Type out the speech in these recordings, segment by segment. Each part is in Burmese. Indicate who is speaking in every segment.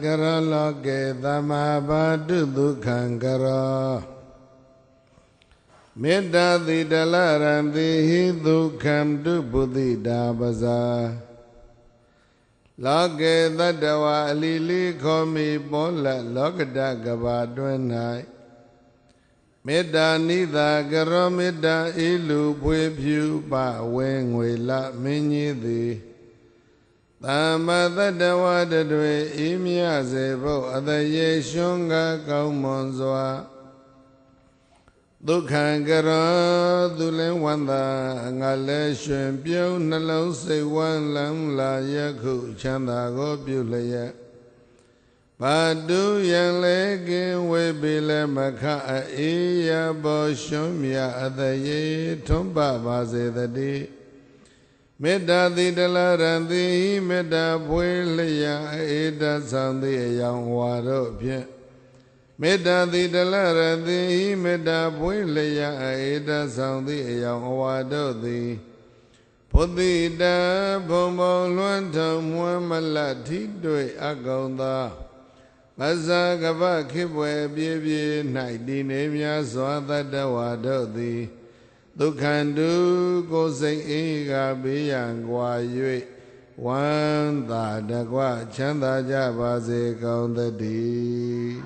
Speaker 1: ကရောလောကေသမဘာတုဒုက္ခံကရောမေတ္တာတိတလရံတိဟိဒုက္ခံတုပုတိတာပဇာလောကေတတ္တဝါအလီလီခောမိပေါ်လက်လောကတကဘာတွင်၌မေတ္တာနိသာကရောမေတ္တာဤလူဖွေဖြူပဝဲငွေလမင်းကြီးသည်သမ္မတတ္တဝါတွေဤမြစေဖို့အတရေရှွန်းကကောင်းမွန်စွာဒုက္ခံကရောသူလည်းဝန္တာငါလည်းရွှင်ပြုံးနှလုံးစိတ်ဝမ်းလန်းလာယခုချမ်းသာကိုပြုလျက်ဘာတုယံလေကင်ဝေပိလေမခအေယဘောရှုံးမြအတရေထွန်းပပါစေတည်းမေတ္တာတိတလရံတိမေတ္တာဖွေလျက်အေတဆောင်သည့်အယောင်ဝါတို့ဖြင့်မေတ္တာတိတလရံတိမေတ္တာဖွေလျက်အေတဆောင်သည့်အယောင်ဝါတို့သည်ဘုဒ္ဓတံဘုံဘုံလွန်းထုံမွမ်းမလတ်ထိတွေ့အကောင်သာမဇာကပခိပွေပြေပြေ၌တည်နေများစွာတတ္တဝါတို့သည်ဒုက္ခံတုကိုယ်စိတ်အေးကဘေးရန်ကွာ၍ဝမ်းသာတကွချမ်းသာကြပါစေကောင်းသတည်း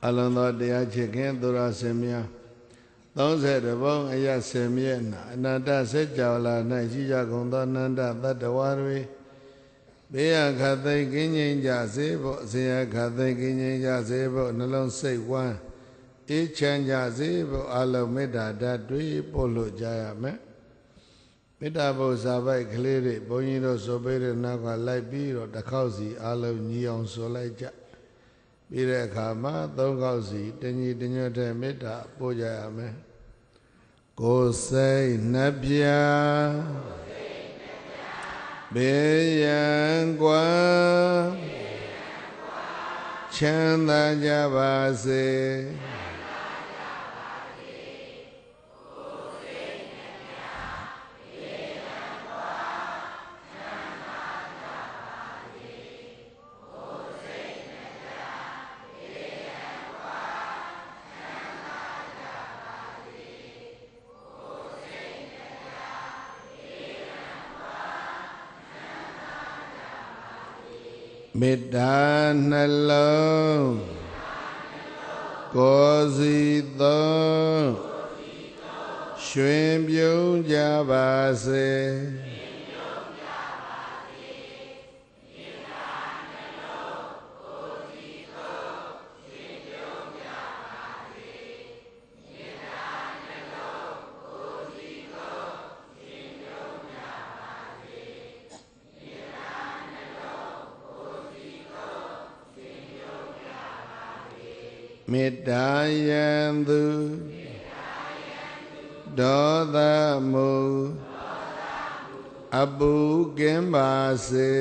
Speaker 1: အလုံးသောတရားချစ်ခင်သူရစင်များ30ဘုံအရစင်မြဲနာအနန္တစัจ java လာ၌ရှိကြကုန်သောအနန္တသတ္တဝါတွေဘေးရခတ်သိမ်းကင်းငြိမ်းကြစေဖို့အစဉ်ရခတ်သိမ်းကင်းငြိမ်းကြစေဖို့နှလုံးစိတ်ဝမ်းအေးချမ်းကြစေဖို့အလုံးမေတ္တာဓာတ်တွေပို့လို့ကြရမယ်မေတ္တာဘုရားပိုက်ကလေးတွေဘုန်းကြီးတို့ဆိုပေးတဲ့နောက်ကလိုက်ပြီးတော့တစ်ခေါက်စီအလုံးညီအောင်ဆိုလိုက်ကြပြီးတဲ့အခါမှာ3ခေါက်စီတညီတညွတ်တဲ့မေတ္တာပို့ကြရမယ်ကိုယ်စိတ်နှပြဘေးရန်ကွာချမ်းသာကြပါစေမေတ္တာနှလုံးကိုယ်စီသောရွှင်ပြုံးကြပါစေမေတ္တာယံသူဒေါသမုအပုကင်းပါစေ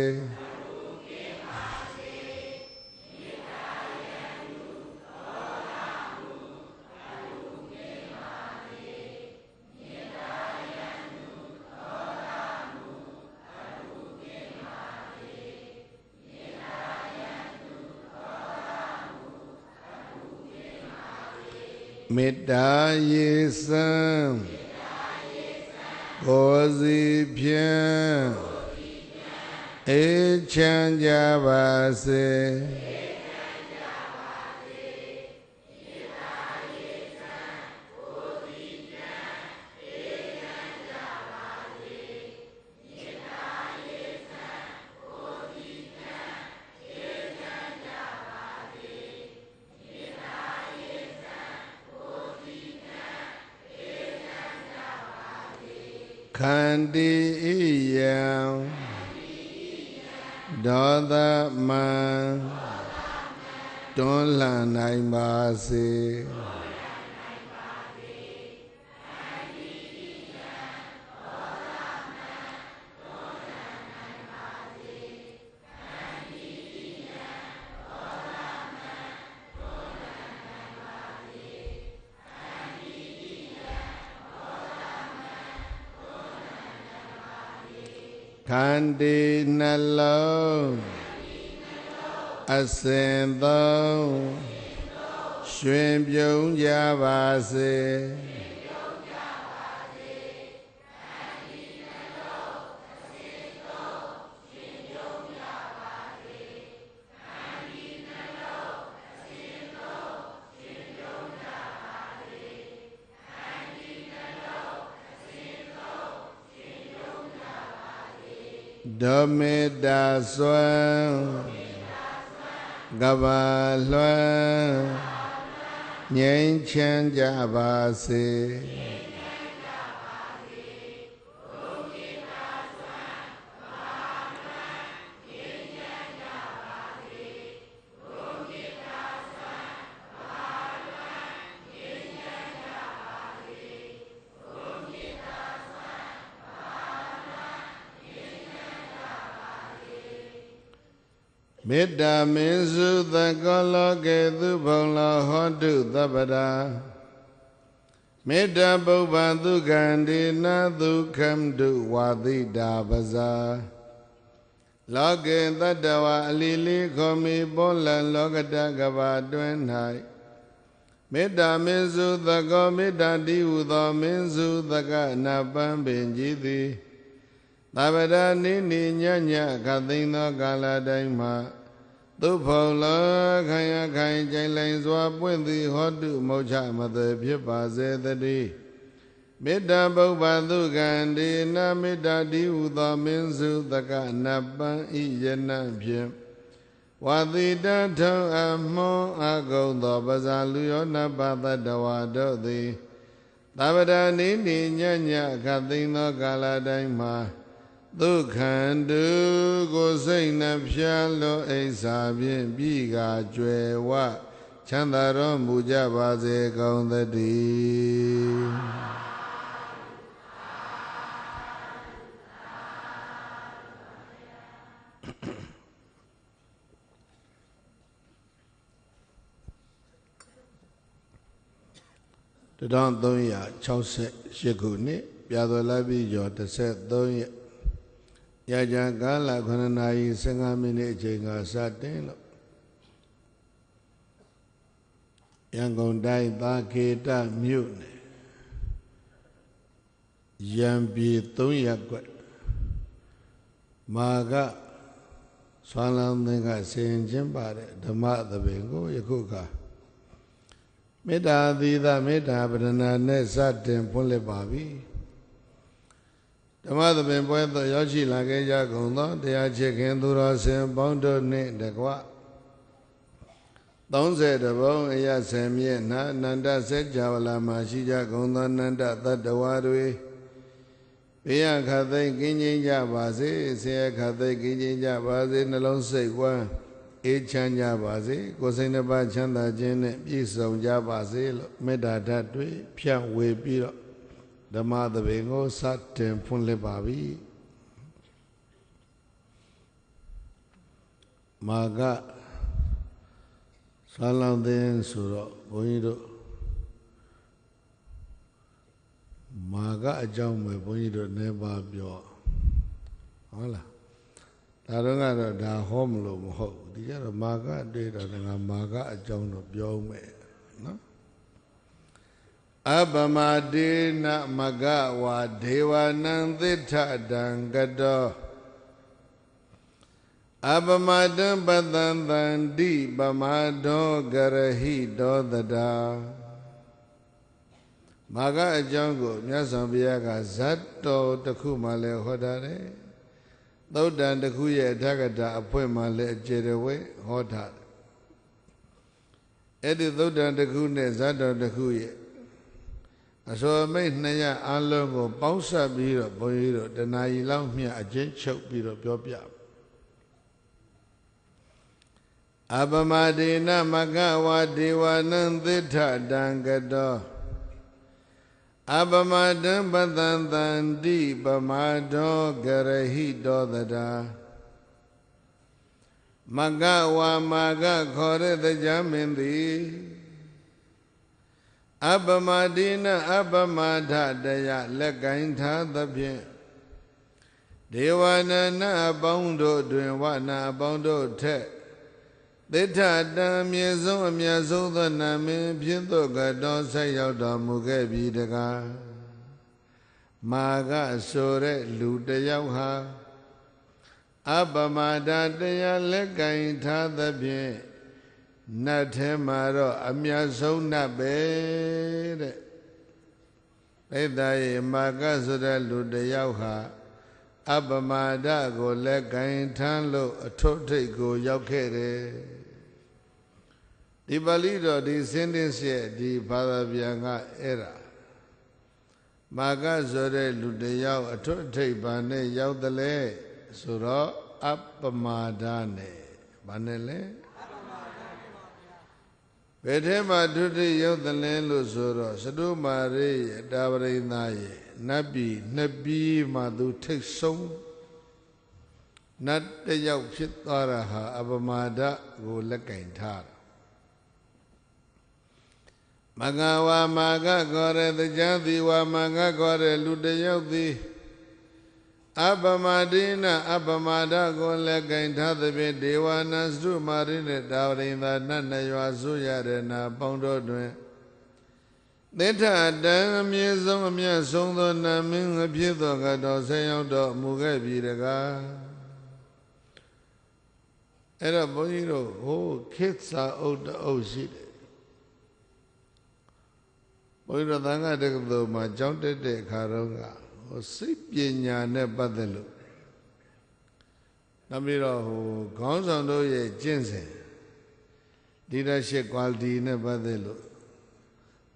Speaker 1: မေတ္တာရေစံကိုယ်စီဖြင့်အေးချမ်းကြပါစေခန္တီယံဒေါသမံတွန်းလှန်နိုင်ပါစေ ခန္တီနှလုံးအစဉ်သုံးရွှင်ပြုံးကြပါစေဓမေတ္တာစွမ်းကဘာလွှမ်းငြိမ်းချမ်းကြပါစေမေတ္တာမင်းစုသကောလောကေသူဘုံလောဟောတုသဗ္ဗရာမေတ္တာပုဗ္ဗံဒုက္ခန္တိနာဒုက္ခံတုဝါတိတာပဇာလောကေတတ္တဝါအလီလီခောမိပေါလံလောကတကဘာတွင်၌မေတ္တာမင်းစုသကောမေတ္တာတိဟုသောမင်းစုသကနာပန်းပင်ကြီးသည်သဗ္ဗရာနိနိညညခသိန်းသောကာလတိုင်းမှာသူဖုံလောခိုင်ရခိုင်ကြိုင်လိုင်စွာပွင့်သည်ဟောတုမုတ်ချမသည်ဖြစ်ပါစေတည်းမေတ္တာပုဗ္ဗသုကံဒေနမေတ္တာတိဟုသောမင်းစုသကနပံဤယနံဖြင့်ဝါတိတထုံအမွန်အကုံသောပဇာလူယောနပသတ္တဝါတို့သည်သဗ္ဗရာနိနိညညခသိန်းသောကာလတိုင်းမှာဒုက္ခန္တုကိုစိတ်နှဖျားလို့အိဆာဖြင့်ပြီးကကျွယ်ဝချမ်းသာတော်မူကြပါစေကုန်သတည်း1368ခုနှစ်ပြာတော်လာပြီကျော်13ရက်ရကြကာလ9နာရီ15မိနစ်အချိန်ကစတင်လို့ရန်ကုန်တိုင်းသာကေတမြို့နယ်ရံပြည်3ရပ်ကွက်မာကဆွမ်းလောင်းသင်္ကဆင်ခြင်းပါတဲ့ဓမ္မသဘင်ကိုယခုခါမေတ္တာသီသမေတ္တာပဒနာနဲ့စတင်ဖွင့်လှစ်ပါပြီဓမ္မသဘင်ပွဲသို့ရောက်ရှိလာခဲ့ကြကုန်သောတရားချစ်ခင်သူတော်စင်ပေါင်းတို့နှင့်တကွ30ဘုံအရဆယ်မြင့်နာအနန္တစัจ java လာမှာရှိကြကုန်သောအနန္တသတ္တဝါတွေဘေးရခသိကင်းကျင်းကြပါစေဆင်းရဲခသိကင်းကျင်းကြပါစေနှလုံးစိတ်ဝမ်းအေးချမ်းကြပါစေကိုယ်စိတ်နှပါချမ်းသာခြင်းနဲ့ပြည့်စုံကြပါစေလို့မေတ္တာဓာတ်တွေဖြန့်ဝေပြီးတော့ဓမ္မသဘင်ကိုစတင်ဖွင့်လှစ်ပါပြီမာကဆွမ်းလောင်းသင်ဆိုတော့ဘုန်းကြီးတို့မာကအကြောင်းပဲဘုန်းကြီးတို့နေပါပြောဟုတ်လားဒါတော့ကတော့ဒါဟောမလို့မဟုတ်ဘူးဒီကျတော့မာကတွေ့တော့ငါမာကအကြောင်းတော့ပြောမယ်နော်အပမဒေနမဂဝါဒေဝနံသစ္ထတံကတောအပမတံပတံတန္တိပမဒောကရဟိတောတတာမာကအကြောင်းကိုမြတ်စွာဘုရားကဇတ်တော်တစ်ခုမှလည်းဟောထားတယ်သုတ်တန်တစ်ခုရဲ့အထကတာအဖွင့်မှလည်းအကျေတဝဲဟောထားတယ်အဲ့ဒီသုတ်တန်တစ်ခုနဲ့ဇတ်တော်တစ်ခုရဲ့အစောမိတ်200အလုံးကိုပေါင်းစပ်ပြီးတော့ဘုန်းကြီးတို့တဏှာကြီးလောက်မျှအချင်းချုပ်ပြီးတော့ပြောပြအပမဒေနမဂဝါဒေဝနံသစ္ထတံကတောအပမတံပတံတန္တိပမဒောကရဟိတောတတာမဂဝါမာဂခေါ်တဲ့တရားမင်းသည်အပမဒေနအပမထတရားလက်ကင်ထားသဖြင့် ဒေဝနာနာအပေါင်းတို့တွင်ဝနာအပေါင်းတို့ထက်သစ္စာတံအမြင့်ဆုံးအမြတ်ဆုံးသောနာမည်ဖြင့်သို့ကတော်ဆက်ရောက်တော်မူခဲ့ပြီတကားမာကဆိုတဲ့လူတယောက်ဟာအပမာဒတရားလက်ကင်ထားသဖြင့်နတ်ထဲမှာတော့အမြတ်ဆုံးနတ်ပဲတဲ့ဣဒ္ဓယေမာကဆိုတဲ့လူတယောက်ဟာအပမာဒကိုလက်ကင်ထမ်းလို့အထွတ်ထိပ်ကိုရောက်ခဲ့တယ်ဒီပါဠိတော်ဒီစင်းတင်းရဲ့ဒီဘာသာပြန်ကအဲ့ဒါမာကဆိုတဲ့လူတယောက်အထွတ်ထိပ်ဘာနဲ့ရောက်တယ်လဲဆိုတော့အပမာဒနဲ့ဘာနဲ့လဲဘယ်ထဲမှာထွတ်ထိပ်ရောက်တယ်လဲလို့ဆိုတော့စတုမာရိယတာဝရိနာရဲ့နတ်ပြည်နှစ်ပြည်မှာသူထိတ်ဆုံးနတ်တယောက်ဖြစ်သွားတာဟာအပမာဒကိုလက်ကင်ထားတာမဂဝါမာကခေါ်တဲ့တရားသီဝါမာကခေါ်တဲ့လူတယောက်သည်အပမဒိနအပမဒကိုလက်ကင်ထားသဖြင့်ဒေဝနာစတုမာရိနဲ့တာဝရိန်သာနတ်နှစ်ရွာဆိုရတဲ့နာပေါင်းတို့တွင်သစ္စာတံအမြင့်ဆုံးအမြတ်ဆုံးသောနာမင်းအဖြစ်သောကတော်ဆက်ရောက်တော်မူခဲ့ပြီတကားအဲ့တော့ဘုန်းကြီးတို့ဟိုခေတ်စာအုပ်တအုပ်ရှိတယ်ဘုန်းကြီးတို့သံဃာတက္ကသိုလ်မှာကျောင်းတက်တဲ့အခါတော့ကဟိုစိတ်ပညာနဲ့ပတ်သက်လို့နောက်ပြီးတော့ဟိုခေါင်းဆောင်တို့ရဲ့ကျင့်စဉ် leadership quality နဲ့ပတ်သက်လို့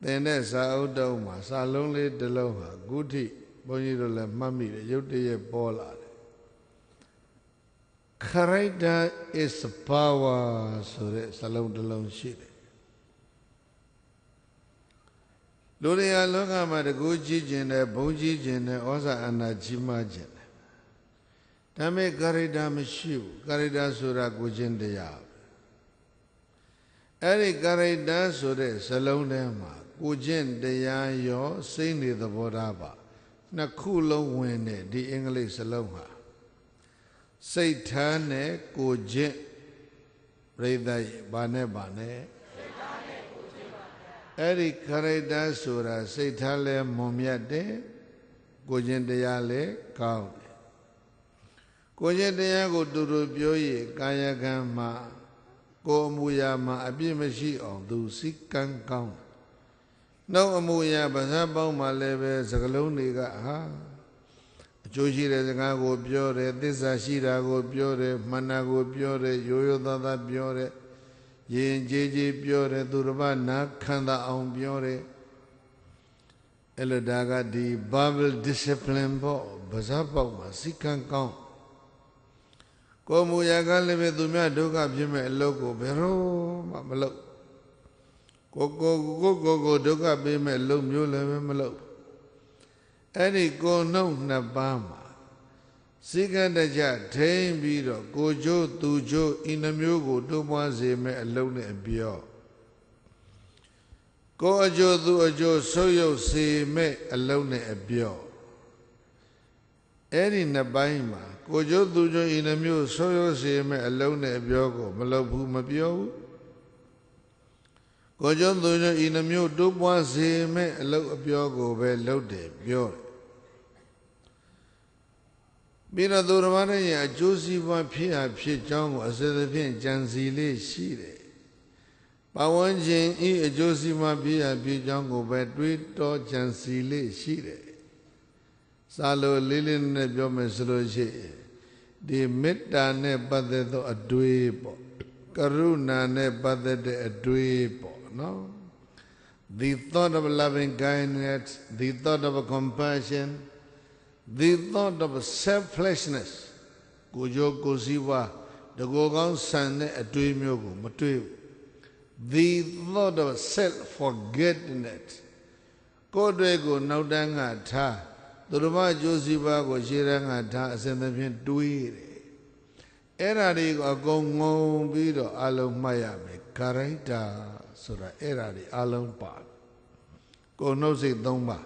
Speaker 1: သင်တဲ့စာအုပ်တုံးမှာစာလုံးလေးတစ်လုံးဟာအခုထိဘုန်းကြီးတို့လည်းမှတ်မိတယ်ရုပ်တရက်ပေါ်လာတယ် Character is power ဆိုတဲ့စာလုံးတစ်လုံးရှိတယ်လူတွေဟာလောကမှာတကူကြီးခြင်းနဲ့ဘုံကြီးခြင်းနဲ့ဩဇာအာဏာကြီးမားခြင်းနဲ့ဒါပေမဲ့ character မရှိဘူး character ဆိုတာကိုချင်းတရားအဲ့ဒီ character ဆိုတဲ့စလုံးထဲမှာကိုချင်းတရားရောစိတ်နေသဘောထားပါနှစ်ခုလုံးဝင်တဲ့ဒီအင်္ဂလိပ်စလုံးဟာစိတ်ထားနဲ့ကိုချင်းပြိဿရဲ့ဘာနဲ့ပါနဲ့အဲ့ဒီ character ဆိုတာစိတ်ထားလဲမွန်မြတ်တယ်ကိုချင်းတရားလဲကောင်းတယ်ကိုချင်းတရားကိုတူတူပြောရကာယကံမှာကိုအမူအရာမှာအပြည့်မရှိအောင်သူစိတ်ကံကောင်းနှုတ်အမူအရာဗဇတ်ပေါင်းမှာလည်းပဲစကလုံးတွေကဟာအကျိုးရှိတဲ့စကားကိုပြောတယ်သစ္စာရှိတာကိုပြောတယ်မှန်တာကိုပြောတယ်ရိုးရိုးသားသားပြောတယ်ရင်ကြည်ကြည်ပြောတယ်သူတစ်ပါးနားခံတာအောင်ပြောတယ်အဲ့လိုဒါကဒီ Bible discipline ပေါ့ဗဇတ်ပေါက်မှာစိတ်ကံကောင်းကိုမူရကလည်းပဲသူများဒုက္ခဖြစ်မဲ့အလုပ်ကိုဘယ်တော့မှမလုပ်ကိုဒုက္ခပေးမဲ့အလုပ်မျိုးလည်းပဲမလုပ်အဲ့ဒီကိုနှုတ်နှစ်ပါးမှာစိကံတကြထိမ့်ပြီးတော့ကိုကျိုးသူကျိုးဤနှမျိုးကိုတိုးပွားစေမဲ့အလုံးနဲ့ပြောကိုအကျိုးသူအကျိုးဆုပ်ယုပ်စေမဲ့အလုံးနဲ့အပြောအဲ့ဒီနှစ်ပိုင်းမှာကိုကျိုးသူကျိုးဤနှမျိုးဆုပ်ယုပ်စေမဲ့အလုံးနဲ့အပြောကိုမလုပ်ဘူးမပြောဘူးကိုကျိုးသူကျိုးဤနှမျိုးတိုးပွားစေမဲ့အလုံးအပြောကိုပဲလုပ်တယ်ပြောတယ်ပြီးတော့သူတော်ဘာနဲ့အကျိုးစီးပွားဖြစ်အဖြစ်ကြောင်းကိုအစစ်အဖြင့်ကြံစီလေးရှိတယ်။ပဝန်းကျင်ဤအကျိုးစီးပွားဖြစ်အဖြစ်ကြောင်းကိုပဲတွေးတောကြံစီလေးရှိတယ်။စာလိုလေးလေးနဲ့ပြောမယ်ဆိုလို့ရှိရင်ဒီမေတ္တာနဲ့ပတ်သက်သောအတွေးပေါ့။ကရုဏာနဲ့ပတ်သက်တဲ့အတွေးပေါ့နော်။ The thought of loving kindness, the thought of compassion, the thought of selflessness ကိုကြိုးကိုစီးပွားတကောကောင်းဆန်တဲ့အတွေးမျိုးကိုမတွေးဘူး the thought of self-forgetfulness ကိုယ်တွေကိုနောက်တန်းကထားသူတို့ဘာကြိုးစီးပွားကိုရှေ့တန်းကထားအစဉ်သဖြင့်တွေးတယ်အဲ့ဒါတွေကိုအကုန်ငုံပြီးတော့အလုံးမှတ်ရမယ်ကာရိုက်တာဆိုတာအဲ့ဒါတွေအလုံးပါကိုနှုတ်စိတ်၃ပါး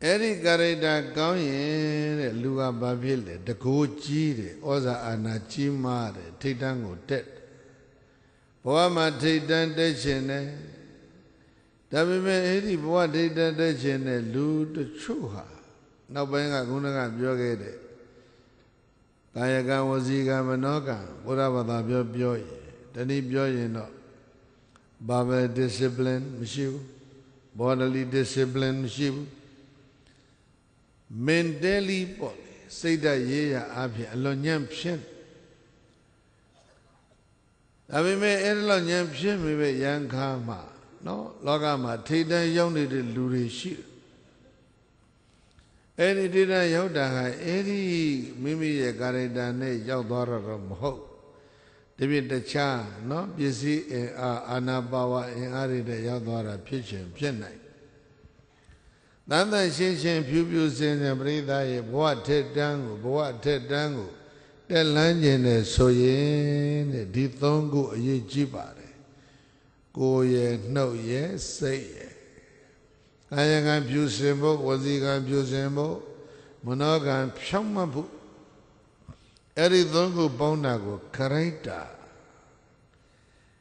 Speaker 1: အဲ့ဒီကာရိတာကောင်းရင်တဲ့လူကဘာဖြစ်လဲတကိုးကြီးတယ်ဩဇာအာဏာကြီးမားတယ်ထိတ်တန်းကိုတက်ဘဝမှာထိတ်တန်းတက်ခြင်းနဲ့ဒါပေမဲ့အဲ့ဒီဘဝထိတ်တန်းတက်ခြင်းနဲ့လူတချို့ဟာနောက်ပိုင်းကခုနကပြောခဲ့တဲ့ကာယကံဝစီကံမနောကံဘုရားဘာသာပြောရင်တနည်းပြောရင်တော့ Bible discipline မရှိဘူး bodily discipline မရှိဘူး mentally ပေါ့လေစိတ်ဓာတ်ရေးရာအဖြစ်အလွန်ညံ့ဖြစ်ဒါပေမဲ့အဲ့ဒီလောက်ညံ့ဖြစ်မိပဲရန်ခါမှာနော်လောကမှာထိတ်တန်းရောက်နေတဲ့လူတွေရှိတယ်အဲ့ဒီထိတ်တန်းရောက်တာဟာအဲ့ဒီမိမိရဲ့ကာရိတာနဲ့ရောက်သွားတော့မဟုတ်ဒီပြတခြားနော်ပစ္စည်းအာနာပါဝအင်အားတွေနဲ့ရောက်သွားတာဖြစ်ခြင်းဖြစ်နိုင်တန်တန်ရှင်းရှင်းဖြူဖြူစင်စင်ပရိသတ်ရဲ့ဘဝထက်တန်းကိုတက်လန်းခြင်းနဲ့ဆိုရင်တဲ့ဒီသုံးခုအရေးကြီးပါတယ်ကိုယ်ရဲ့နှုတ်ရဲ့စိတ်ရဲ့ကာယကံဖြူစင်ဖို့ဝစီကံဖြူစင်ဖို့မနောကံဖြောင့်မတ်ဖို့အဲ့ဒီသုံးခုပေါင်းတာကိုခရိုက်တာ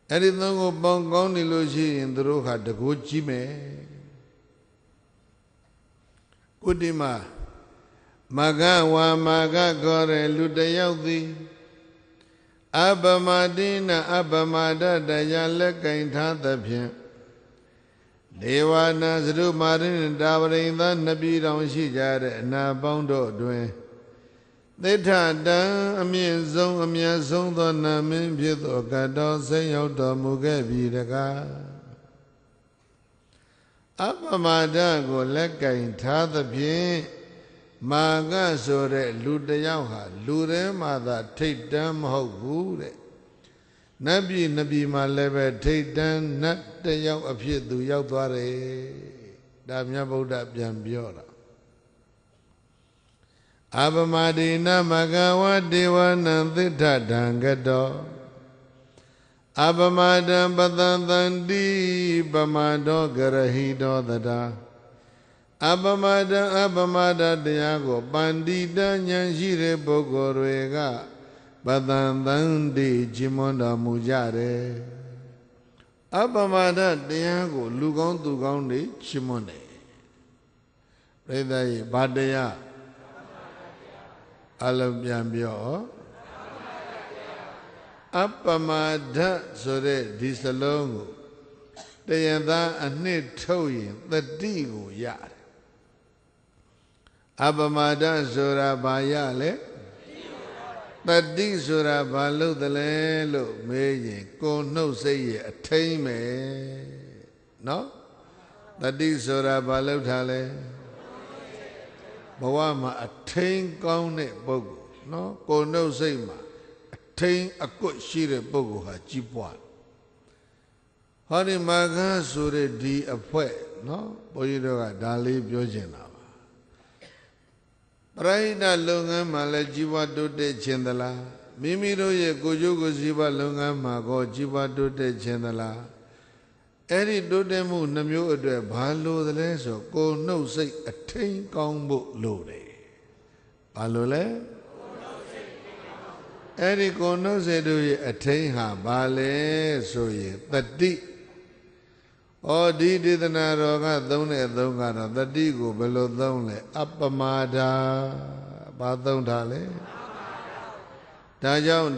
Speaker 1: အဲ့ဒီသုံးခုပေါင်းကောင်းနေလို့ရှိရင်သူတို့ဟာတကူကြီးမယ်ကုတ္တိမမဂဝါမဂခေါ်တဲ့လူတယောက်သည်အပမတိနာအပမဒတရားလက်ကင်ထားသဖြင့်ဒေဝနာသရုမာရိနတာဝရိန်သာနှစ်ပြည်တော်ရှိကြတဲ့အနာပေါင်းတို့တွင်သစ္ထတံအမြင့်ဆုံးအမြတ်ဆုံးသောနာမင်းဖြစ်သောကတော်ဆင်းရောက်တော်မူခဲ့ပြီတကားအပမဒကိုလက်ကင်ထားသဖြင့်မာကဆိုတဲ့လူတယောက်ဟာလူထဲမှာသာထိတ်တန်းမဟုတ်ဘူးတဲ့နတ်ပြည်နှစ်ပြည်မှာလည်းပဲထိတ်တန်းနတ်တယောက်အဖြစ်သူရောက်သွားတယ်ဒါမြတ်ဗုဒ္ဓပြန်ပြောတာအပမဒေနမဂဝဒေဝနံသစ္ထတံကတောအပမဒံပတံတန္တိပမတောကရဟိတောတတာအပမဒံအပမဒတရားကိုပန္တိတဉာဏ်ရှိတဲ့ပုဂ္ဂိုလ်တွေကပတံတန္တိချီးမွမ်းတော်မူကြတယ်အပမဒတရားကိုလူကောင်းသူကောင်းတွေချီးမွမ်းတယ်ပြိဿရဲ့ဘာတရားအလုံးပြန်ပြောအပမဒဆိုတဲ့ဒီစလုံးကိုတရားသားအနှစ်ထုတ်ရင်တတိကိုရတယ်အပမဒဆိုတာဘာရလဲတတိဆိုတာဘာလို့တလဲလို့မေးရင်ကိုယ်နှုတ်စိတ်ရဲ့အထိမ့်ပဲနော်တတိဆိုတာဘာလို့ထားလဲဘဝမှာအထိန်ကောင်းတဲ့ပုဂ္ဂိုလ်နော်ကိုယ်နှုတ်စိတ်မှာအထိန်အကွတ်ရှိတဲ့ပုဂ္ဂိုလ်ဟာကြီးပွားဟောဒီမာဂဆိုတဲ့ဒီအဖွဲနော်ဘုန်းကြီးတို့ကဒါလေးပြောချင်တာပါပရိဟိတလုပ်ငန်းမှာလည်းကြီးပွားတိုးတက်ခြင်းသလားမိမိတို့ရဲ့ကိုယ်ကျိုးကိုယ်စီးပွားလုပ်ငန်းမှာကိုကြီးပွားတိုးတက်ခြင်းသလားအဲ့ဒီတိုးတက်မှုနှမျိုးအတွက်ဘာလို့သလဲဆိုကိုယ်နှုတ်စိတ်အထိန်ကောင်းဖို့လိုတယ်ဘာလို့လဲအဲ့ဒီကိုယ်နှုတ်စိတ်တို့ရဲ့အထိန်ဟာဘာလဲဆိုရင်တတိဩဒီဒေသနာတော်ကသုံးတဲ့အသုံးကတော့တတိကိုဘယ်လိုသုံးလဲအပမဒါဘာသုံးတာလဲဒါကြောင့်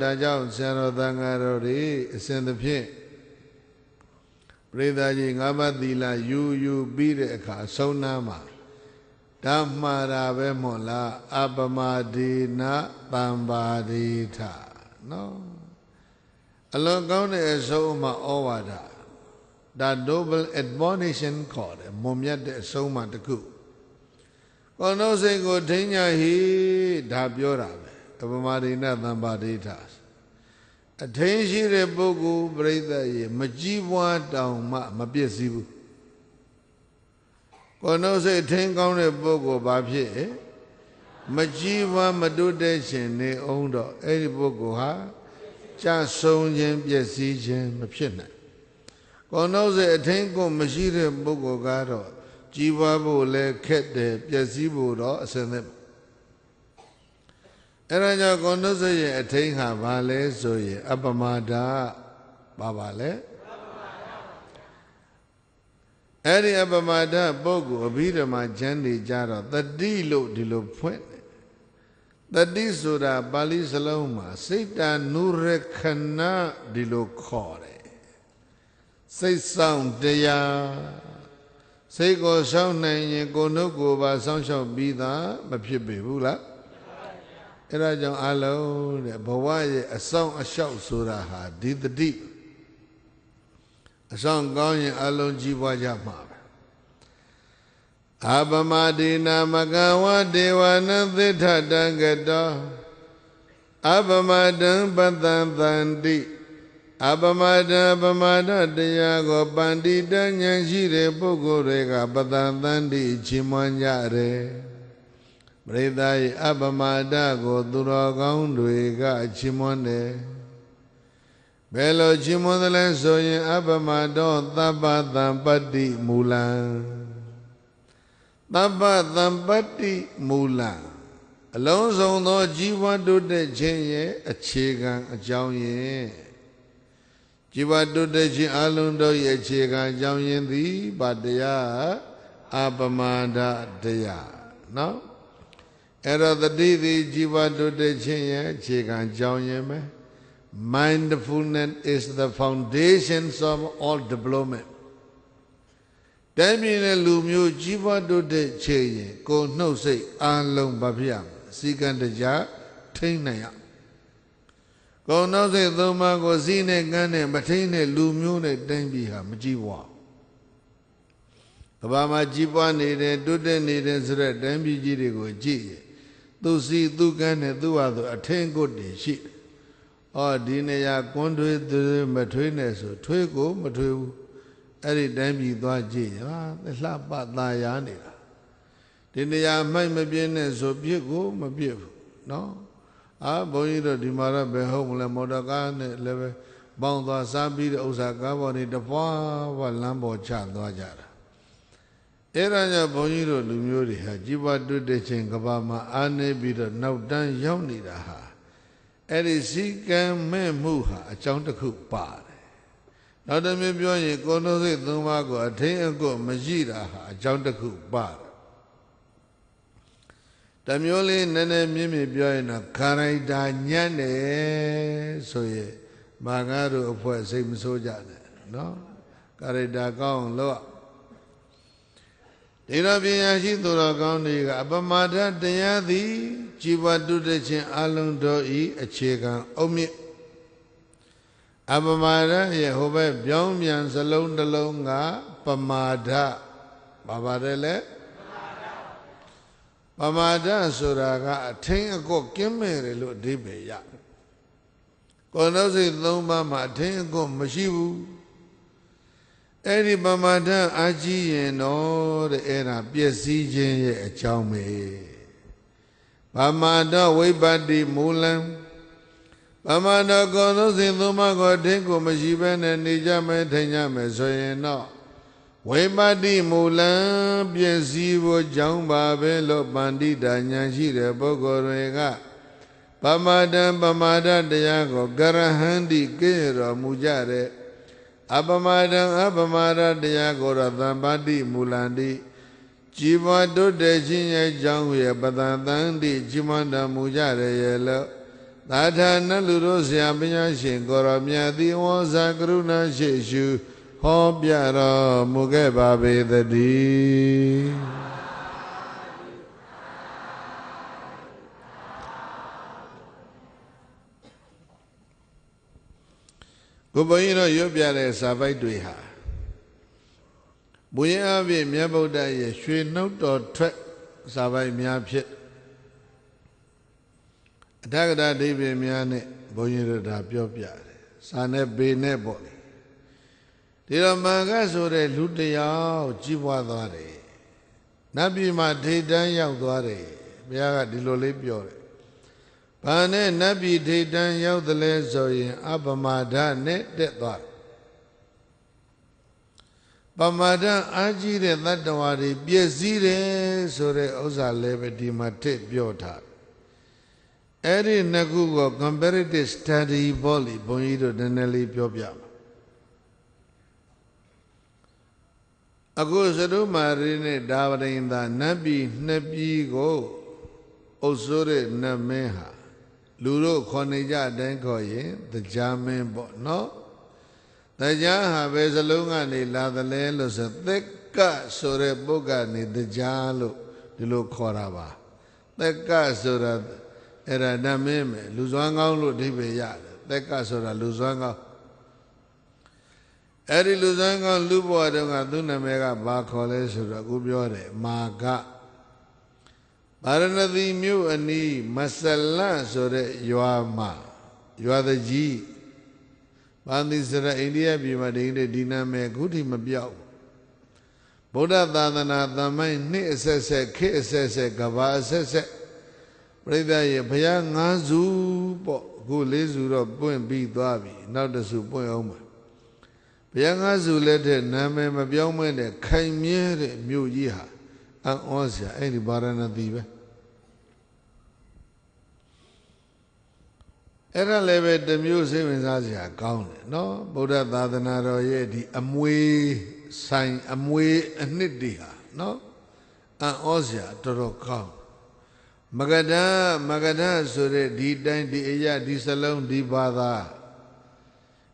Speaker 1: ဆရာတော်သံဃာတော်တွေအစဉ်သဖြင့်ပရိသတ်ကြီးငါးပါးသီလယူပြီးတဲ့အခါဆုံးနာမှာဓမ္မာရာပဲမို့လားအပမဒေနတံပါတိထနော်အလွန်ကောင်းတဲ့အဆုံးအမဩဝါဒဒါ double admonition ခေါ်တယ်မွန်မြတ်တဲ့အဆုံးအမတစ်ခုကိုယ်နှုတ်စိတ်ကိုထိညာဟိဒါပြောတာပဲအပမဒေနတံပါတိထအထိန်ရှိတဲ့ပုဂ္ဂိုလ်ပြိဿရေမကြီးပွားတောင်မှမပြည့်စည်ဘူးကိုယ်နှုတ်စိတ်ထိန်ကောင်းတဲ့ပုဂ္ဂိုလ်ဘာဖြစ်မကြီးပွားမတိုးတက်ခြင်းနေအောင်တော့အဲ့ဒီပုဂ္ဂိုလ်ဟာကြဆုံးခြင်းပျက်စီးခြင်းမဖြစ်နိုင်ကိုယ်နှုတ်စိတ်အထိန်ကိုမရှိတဲ့ပုဂ္ဂိုလ်ကတော့ ကြီးပွားဖို့လည်းခက်တယ်ပျက်စီးဖို့တော့အစင်သက်အဲ့ဒါကြောင့်ကိုယ်နှုတ်ဆက်ရဲ့အထိန်ဟာဘာလဲဆိုရင်အပမဒါပါလဲအဲ့ဒီအပမဒါပုဂ္ဂိုလ်အဘိဓမ္မာကျမ်းတွေကြတော့တတိလို့ဒီလိုဖွင့်တတိဆိုတာပါဠိစလုံးမှာစိတ်တ ानु ရခဏဒီလိုခေါ်တယ်စိတ်ဆောင်တရားစိတ်ကိုစောင့်နိုင်ရင်ကိုယ်နှုတ်ကိုပါစောင့်ရှောက်ပြီးသားမဖြစ်ပေဘူးလားအဲ့ဒါကြောင့်အလုံးတဲ့ဘဝရဲ့အဆောင်အလျှောက်ဆိုတာဟာဒီတတိအဆောင်ကောင်းရင်အလုံးကြီးပွားကြမှာပဲအပမဒေနာမကဝဒေဝနသစ္ထတံကတောအပမတံပတံတန္တိအပမတံပမဒတရားကိုပန္တိတဉာဏ်ရှိတဲ့ပုဂ္ဂိုလ်တွေကပတံတန္တိချီးမွမ်းကြတယ်ပရိသတ်ရဲ့အပမဒကိုသူတော်ကောင်းတွေကချီးမွမ်းတယ်ဘယ်လိုချီးမွမ်းသလဲဆိုရင်အပမတောသဗ္ဗသံပတ္တိမူလံသဗ္ဗသံပတ္တိမူလံအလုံးစုံသောជីវတိုးတက်ခြင်းရဲ့အခြေခံအကြောင်းရင်းជីវတိုးတက်ခြင်းအလုံးတို့ရဲ့အခြေခံအကြောင်းရင်းသည်ဗာတရားအပမဒတရားနော်အဲ့တော့တတိသည်ជីវတိုးတက်ခြင်းရဲ့အခြေခံအကြောင်းရင်းပဲ mindfulness is the foundations of all development တိုင်းပြည်နဲ့လူမျိုးကြီးပွားတိုးတက်ချေရင်ကိုနှုတ်စိတ်အလုံးဘာဖြစ်ရမလဲစီကံတရားထိန်းနိုင်ရကိုနှုတ်စိတ်သုံးပါးကိုစီးနဲ့ကန်းနဲ့မထိန်းတဲ့လူမျိုးနဲ့တိုင်းပြည်ဟာမကြီးပွားကဘာမှာကြီးပွားနေတယ်တိုးတက်နေတယ်ဆိုတဲ့တိုင်းပြည်ကြီးတွေကိုကြည့်ရင်သူစီသူကန်းနဲ့သူ့ဟာသူအထင်ကိုတည်ရှိတယ်အော်ဒီနေရာကွန်းထွေးသူမထွေးနဲ့ဆိုထွေးကိုမထွေးဘူးအဲ့ဒီတိုင်းပြည်သွားကြည့်ဟာလှပသားရနေတာဒီနေရာမိုက်မပြင်းနဲ့ဆိုပြစ်ကိုမပြစ်ဘူးနော်ဘုန်းကြီးတို့ဒီမှာတော့ဘယ်ဟုတ်မလဲမော်တော်ကားနဲ့လည်းပဲပေါင်းသွားစားပြီးတဲ့ဥစ္စာကားပေါ်နေတပွားပွားလမ်းပေါ်ချသွားကြတာအဲ့ဒါကြောင့်ဘုန်းကြီးတို့လူမျိုးတွေဟာជីវတုတ္တချင်းကဘာမှာအားနေပြီးတော့နောက်တန်းရောက်နေတာဟာအဲ့ဒီစီကံမဲ့မှုဟာအကြောင်းတစ်ခုပါတယ်နောက်တစ်မျိုးပြောရင်ကိုယ်နှုတ်စိတ်သုံးပါးကိုအထင်းအကွမရှိတာဟာအကြောင်းတစ်ခုပါတယ်တမျိုးလေးနည်းနည်းမြင့်မြင့်ပြောရင်တော့ခန္ဓာဓာညံ့တယ်ဆိုရင်မာငါတို့အဖွဲ့စိတ်မဆိုးကြနဲ့နော်ခန္ဓာဓာကောင်းလို့ဒီတော့ပညာရှိသူတော်ကောင်းတွေကအပမဒတရားသည်ជីវတုတ္တခြင်းအလုံးတို့ဤအခြေခံအုတ်မြစ်အပမဒရဲ့ဟိုဘက်ပြောင်းပြန်စလုံးတစ်လုံးကပမာဒဘာပါတယ်လဲပမာဒဆိုတာကအထင်းအကွက်ကင်းမဲ့တယ်လို့အဓိပ္ပာယ်ရကိုယ်နှုတ်စိတ်သုံးပါးမှာအထင်းအကွက်မရှိဘူးအဲ့ဒီပမာဒအာကြီးရင်တော့တဲ့အဲ့ဒါပျက်စီးခြင်းရဲ့အကြောင်းပဲပမာဒဝိပတ္တိမူလံပမာဒကိုယ်နှုတ်စိတ်သုံးပါးကိုအထင်းကိုမရှိဘဲနဲ့နေကြမယ်ထိုင်ကြမယ်ဆိုရင်တော့ဝိပတ္တိမူလံပျက်စီးဖို့ကြောင်းပါပဲလို့ပန္တိတာဉာဏ်ရှိတဲ့ပုဂ္ဂိုလ်တွေကပမာဒံပမာဒတရားကိုကရဟန္တိကိတော်မူကြတဲ့အပမာဒံအပမာဒတရားကိုတော့သံပါတိမူလန္တိជីវတုတ္တခြင်းရဲ့ကြောင်းရဲ့ပတန်တန်တိជីမန္တမူကြတယ်ရဲ့လို့သာထာနလူတို့ဆရာပညာရှင်ကိုရောမြတ်သည်ဝေါဇာကရုဏာရှိရှုဟောပြတော်မူခဲ့ပါပေသတည်းကိုဘုန်းကြီးတို့ရွတ်ပြတဲ့စာပိုက်တွေဟာဘုရင်အဖြစ်မြတ်ဗုဒ္ဓရဲ့ရွှေနှုတ်တော်ထွက်စာပိုက်များဖြစ်အထက်ကတာဒိဗေများနဲ့ဘုန်းကြီးတို့ဒါပြောပြတယ်စာနဲ့ပေနဲ့ပေါ့လေဒီတော့မာကဆိုတဲ့လူတယောက်ကြီးပွားသွားတယ်နတ်ပြည်မှာထိတ်တန်းရောက်သွားတယ်ဘုရားကဒီလိုလေးပြောတယ်ဘာနဲ့နတ်ပြည်ထိတ်တန်းရောက်တယ်လဲဆိုရင်အပမာဒနဲ့တက်သွားတယ် ပမာဒအားကြီးတဲ့တတ္တဝါတွေပြည့်စည်တယ်ဆိုတဲ့ဥစ္စာလည်းပဲဒီမှာထည့်ပြောထားအဲ့ဒီနှစ်ခုကို comparative study ပေါ့လေဘုန်းကြီးတို့နည်းနည်းလေးပြောပြပါအခုသရုမာရီနဲ့ဒါဝရိန္ဒနတ်ပြည်နှစ်ပြည်ကိုအုပ်စိုးတဲ့နတ်မင်းဟာလူတို့ခေါ်နေကြအတိုင်းခေါ်ရင်တရားမင်းပေါ့နော်တရားဟာဘယ်စလုံးကနေလာသလဲလို့ဆိုသက်ကဆိုတဲ့ပုဂ္ဂိုလ်ကနေတရားလို့ဒီလိုခေါ်တာပါသက်ကဆိုတာအဲ့ဒါနတ်မင်းပဲလူစွမ်းကောင်းလို့အဓိပ္ပာယ်ရတယ်သက်ကဆိုတာလူစွမ်းကောင်းအဲ့ဒီလူစွမ်းကောင်းလူဘဝတုန်းကသူ့နာမည်ကဘာခေါ်လဲဆိုတော့အခုပြောတယ်မာဂဗာရဏသီမြို့အနီးမဆလဆိုတဲ့ရွာမှာရွာတကြီးဗန္တိစရအိန္ဒိယပြည်မှာဒီနာမည်အခုထိမပြောက်ဗုဒ္ဓသာသနာသမိုင်းနှစ်အဆက်ဆက်ခေတ်အဆက်ဆက်ကဘာအဆက်ဆက်ပြိဿရဲ့ဘုရား၅စုပေါ့အခု၄စုတော့ပွင့်ပြီးသွားပြီနောက်တစ်စုပွင့်အောင်ပါဘုရား၅စုလက်ထက်နာမည်မပြောင်းမဲတဲ့ခိုင်မြဲတဲ့မြို့ကြီးဟာအံ့ဩစရာအဲ့ဒီဗာရဏသီပဲအဲ့ဒါလည်းပဲတစ်မျိုးစိတ်ဝင်စားစရာကောင်းတယ်နော်ဗုဒ္ဓသာသနာတော်ရဲ့ဒီအမွေဆိုင်အမွေအနှစ်တွေဟာနော်အံ့ဩစရာတော်တော်ကောင်းမဂဒဆိုတဲ့ဒီတိုင်းဒီအရာဒီစလုံးဒီဘာသာ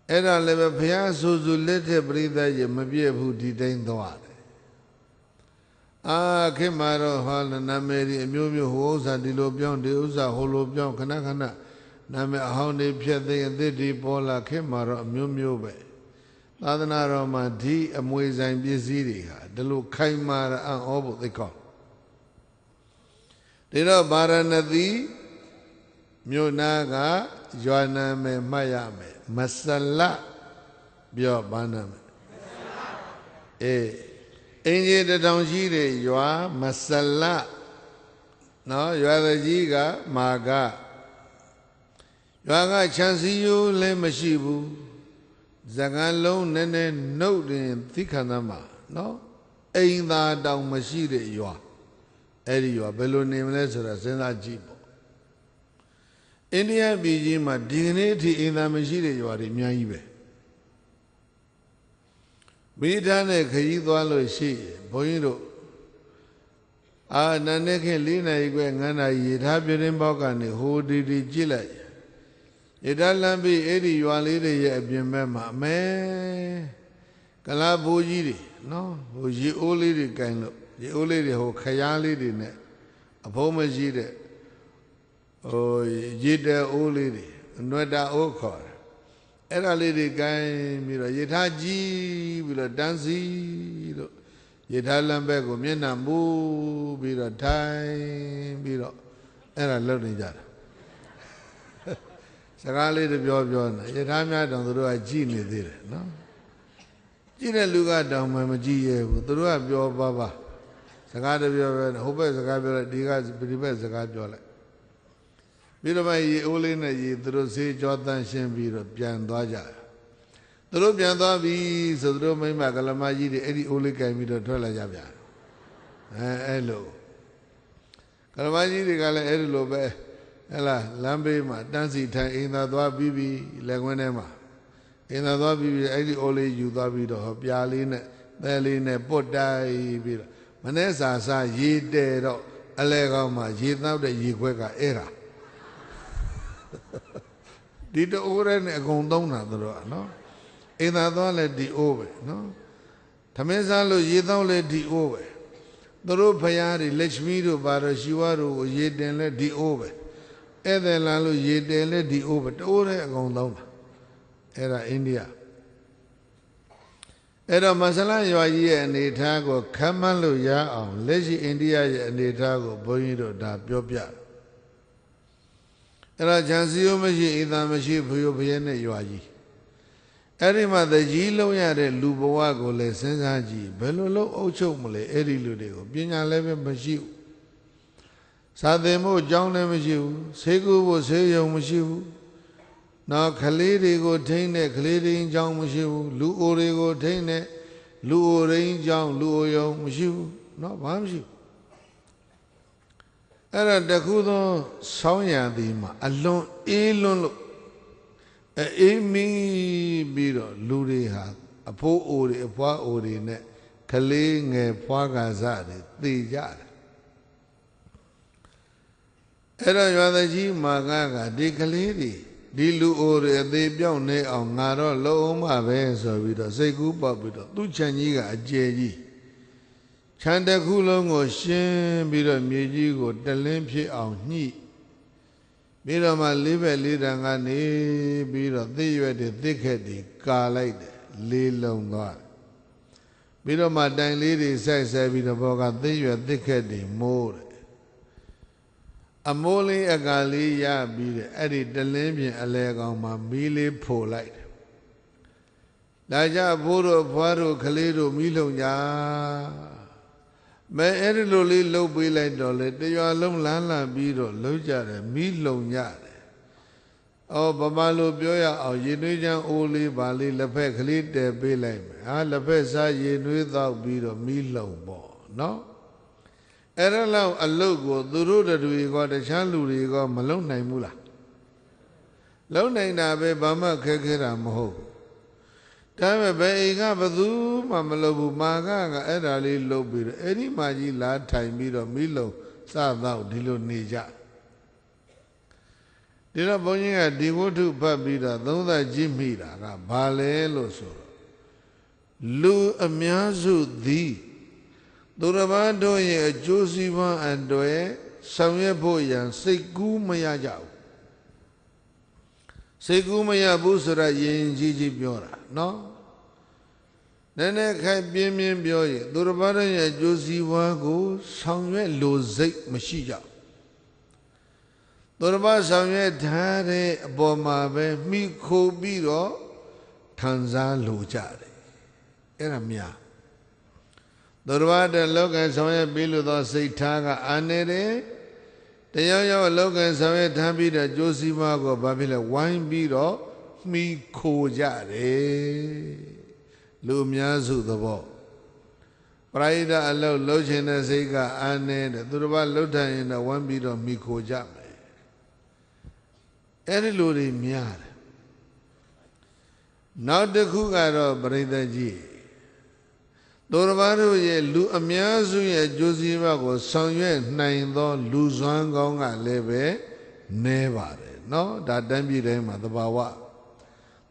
Speaker 1: အဲ့ဒါလည်းပဲဘုရားဆိုစုလက်ထက်ပရိသတ်ရဲ့မပြည့်ဘူးဒီတိုင်းသွားတယ်ခေတ်မှာတော့ဟာနာမည်ဒီအမျိုးမျိုးဟိုဥစ္စာဒီလိုပြောင်းဒီဥစ္စာဟိုလိုပြောင်းခဏခဏနာမည်အဟောင်းတွေဖြတ်သိအသစ်တွေပေါ်လာခေတ်မှာတော့အမျိုးမျိုးပဲသာသနာတော်မှာဒီအမွေဆိုင်ပစ္စည်းတွေဟာဒီလိုခိုင်မာအံ့ဩဖို့သိကောင်းဒီတော့ဗာရဏသီမြို့နာကရွာနာမည်မှတ်ရမယ်မဆလပြောဘာနာမည်အင်ကြီးတထောင်ရှိတဲ့ရွာမဆလနော်ရွာတကြီးကမာဂရွာကခြံစည်းရိုးလည်းမရှိဘူးဇကံလုံးနည်းနည်းနှုတ်တင်သိခန္ဓာမှာနော်အိမ်သာတောင်မရှိတဲ့ရွာအဲ့ဒီရွာဘယ်လိုနေမလဲဆိုတာစဉ်းစားကြည့်ပေါ့အိန္ဒိယပြည်ကြီးမှာဒီကနေ့အထိအိမ်သာမရှိတဲ့ရွာတွေအများကြီးပဲမိသားနဲ့ခရီးသွားလို့ရှိရင်ဘုန်းကြီးတို့နန်းနေခင်၄နာရီခွဲ9နာရီရေထားပြတင်းပေါက်ကနေဟိုဒီကြည့်လိုက်ရေထားလမ်းပြီးအဲ့ဒီရွာလေးတွေရဲ့အပြင်ဘက်မှာအမဲကလာဘိုးကြီးတွေနော်ဟိုရေအိုးလေးတွေကင်လို့ရေအိုးလေးတွေဟိုခရားလေးတွေနဲ့အဖုံးမရှိတဲ့ဟိုရေတဲအိုးလေးတွေနွယ်တာအိုးခေါ်တယ်အဲ့ဒါလေးတွေကင်ပြီးတော့ရေထားကြီးပြီးတော့တန်းစီလို့ရေထားလမ်းဘက်ကိုမျက်နှာမူးပြီးတော့ထိုင်ပြီးတော့အဲ့ဒါလုပ်နေကြတာစကားလေးတွေပြောနေရေထားများတောင်သူတို့ကကြည်နေသေးတယ်နော်ကြည်တဲ့လူကတောင်မှမကြည်ရဘူးသူတို့ကပြောပါစကားတွေပြောပဲဟိုဘက်စကားပြောလိုက်ဒီဘက်စကားပြောလိုက်ပြီးတော့မှရေအိုးလေးနဲ့ရေသူတို့ဆေးကြောတန်းရှင်းပြီးတော့ပြန်သွားကြတယ်သူတို့ပြန်သွားပြီဆိုသူတို့မိမကလမကြီးတွေအဲ့ဒီအိုးလေးကင်ပြီးတော့ထွက်လာကြပြန်အဲ့လိုကလမကြီးတွေကလည်းအဲ့ဒီလိုပဲဟဲ့လားလမ်းဘေးမှာတန်းစီထိုင်အိမ်သာသွားပြီးပြီလက်ခွင်းထဲမှာအိမ်သာသွားပြီးပြီအဲ့ဒီအိုးလေးယူသွားပြီးတော့ပြာလေးနဲ့သဲလေးနဲ့ပုတ်တိုက်ပြီးတော့မနေ့စာရေတဲတော့အလဲကောင်းမှာရေသောက်တဲ့ရေခွက်ကအဲ့ဒါဒီတိုးရဲနဲ့အကုန်သုံးတာသူတို့ကနော်အိမ်သာသွားလဲဒီအိုးပဲနော်သမင်းစားလို့ရေသောက်လဲဒီအိုးပဲသူတို့ဖယားတွေလက်ချမီတို့ဘာတော့ရှိဝါတို့ကိုရေတင်လဲဒီအိုးပဲဧည့်သည်လာလို့ရေတင်လဲဒီအိုးပဲတိုးရဲအကုန်သုံးတာအဲ့ဒါအိန္ဒိယအဲ့တော့မဆလရွာကြီးရဲ့အနေအထားကိုခမ်းမှန်းလို့ရအောင်လက်ရှိအိန္ဒိယရဲ့အနေအထားကိုဘုန်းကြီးတို့ဒါပြောပြတယ်အဲ့ဒါခြံစည်းရိုးမရှိအိမ်သာမရှိဖျို့ဖျဲနဲ့ရွာကြီးအဲ့ဒီမှာတကြီးလုံးရတဲ့လူဘဝကိုလည်းစဉ်းစားကြည့်ဘယ်လိုလုပ်အုပ်ချုပ်မလဲအဲ့ဒီလူတွေကိုပညာလည်းပဲမရှိဘူးစာသင်ဖို့ကျောင်းလည်းမရှိဘူးဆေးကုဖို့ဆေးရုံမရှိဘူးနောက်ကလေးတွေကိုထိန်းတဲ့ကလေးတွေကျောင်းမရှိဘူးလူအိုတွေကိုထိန်းတဲ့ လူရင်းကြောင့်လူယုံမရှိဘူးနော်ဘာမှမရှိဘူးအဲ့ဒါတခုသောဆောင်းရံသည်မှာအလွန်အေးလွန်းလို့အေးမီပြီးတော့လူတွေဟာအဖိုးအိုတွေအဖွားအိုတွေနဲ့ကလေးငယ်ဖွားကစားတွေသိကြတယ်အဲ့တော့ရွာသားကြီးမာကဒီကလေးတွေဒီလူအိုတွေအသေးပြောင်းနေအောင်ငါတော့လုံးအောင်မပဲဆိုပြီးတော့စိတ်ကူးပေါက်ပြီးတော့သူ့ခြံကြီးကအကျယ်ကြီးခြံတစ်ခုလုံးကိုရှင်းပြီးတော့မြေကြီးကိုတလင်းဖြစ်အောင်ညှိပြီးတော့မှလေးဘက်လေးတန်ကနေပြီးတော့သိရွက်တွေသိခက်တွေကာလိုက်တယ်လေးလုံးသွားတယ်ပြီးတော့မှတိုင်လေးတွေဆက်ဆက်ပြီးတော့ဘောကသိရွက်သိခက်တွေမိုးတယ်အမိုးလေးအကာလေးရပြီးတဲ့အဲ့ဒီတလင်းပြင်အလဲကောင်မှာမီးလေးဖို့လိုက်တယ်ဒါကြဘိုးတို့ဖွားတို့ကလေးတို့မီးလုံကြမဲအဲ့ဒီလိုလေးလှုပ်ပေးလိုက်တော့လေတရွာလုံးလန်းလန်းပြီးတော့လှုပ်ကြတယ်မီးလုံကြတယ်အော်ဗမာလိုပြောရအောင်ရေနွေးချမ်းအိုးလေးပါလေးလက်ဖက်ကလေးတဲပေးလိုက်မယ်ဟာလက်ဖက်စားရေနွေးတော့ပြီးတော့မီးလုံပေါ့နော်အဲ့ဒါလောက်အလုတ်ကိုသူတို့တွေကတခြားလူတွေကမလုံနိုင်ဘူးလားလုံနိုင်တာပဲဘာမှခက်ခဲတာမဟုတ်ဒါပေမဲ့ဘယ်အိမ်ကဘသူမှမလုပ်ဘူးမာကအဲ့ဒါလေးလုပ်ပြီးတော့အဲ့ဒီမာကြီးလာထိုင်ပြီးတော့မီးလုံစတော့ဒီလိုနေကြဒီတော့ဘုန်းကြီးကဒီဝတ္ထုဖတ်ပြီးတော့သုံးသပ်ကြည့်မိတာကဘာလဲလို့ဆိုတော့လူအများစုသည်သူတစ်ပါးတို့ရဲ့အကျိုးစီးပွားအတွက်ဆောင်ရွက်ဖို့ရန်စိတ်ကူးမရကြဘူးစိတ်ကူးမရဘူးဆိုတော့ယဉ်ကြီးပြောတာနော်နည်းနည်းခိုင်ပြင်းပြင်းပြောရင်သူတစ်ပါးတို့ရဲ့အကျိုးစီးပွားကိုဆောင်ရွက်လိုစိတ်မရှိကြဘူးသူတစ်ပါးဆောင်ရွက်ထားတဲ့အပေါ်မှာပဲမိခိုပြီးတော့ခံစားလိုကြတယ်အဲ့ဒါများသူတစ်ပါးတဲ့လောကဆောင်ရွက်ပြီးလို့သောစိတ်ထားကအာနေတယ်တရားရောက်လောကဆောင်ရွက်ထားပြီးတဲ့ကျိုးစီးပွားကိုဘာဖြစ်လဲဝိုင်းပြီးတော့မိခိုကြတယ်လူများစုသဘောပရိဒအလုပ်လှုပ်ချင်တဲ့စိတ်ကအာနေတဲ့သူတစ်ပါးလှုပ်ထိုင်ရင်တော့ဝိုင်းပြီးတော့မိခိုကြမယ်အဲ့ဒီလိုတွေများတယ်နောက်တစ်ခုကတော့ပရိသတ်ကြီးသူတစ်ပါးတို့ရဲ့လူအများစုရဲ့ကြိုးစည်းပါကိုဆောင်ရွက်နိုင်သောလူစွမ်းကောင်းကလည်းပဲနည်းပါတယ်နော်ဒါတန်းပြည်တိုင်းမှာသဘာဝ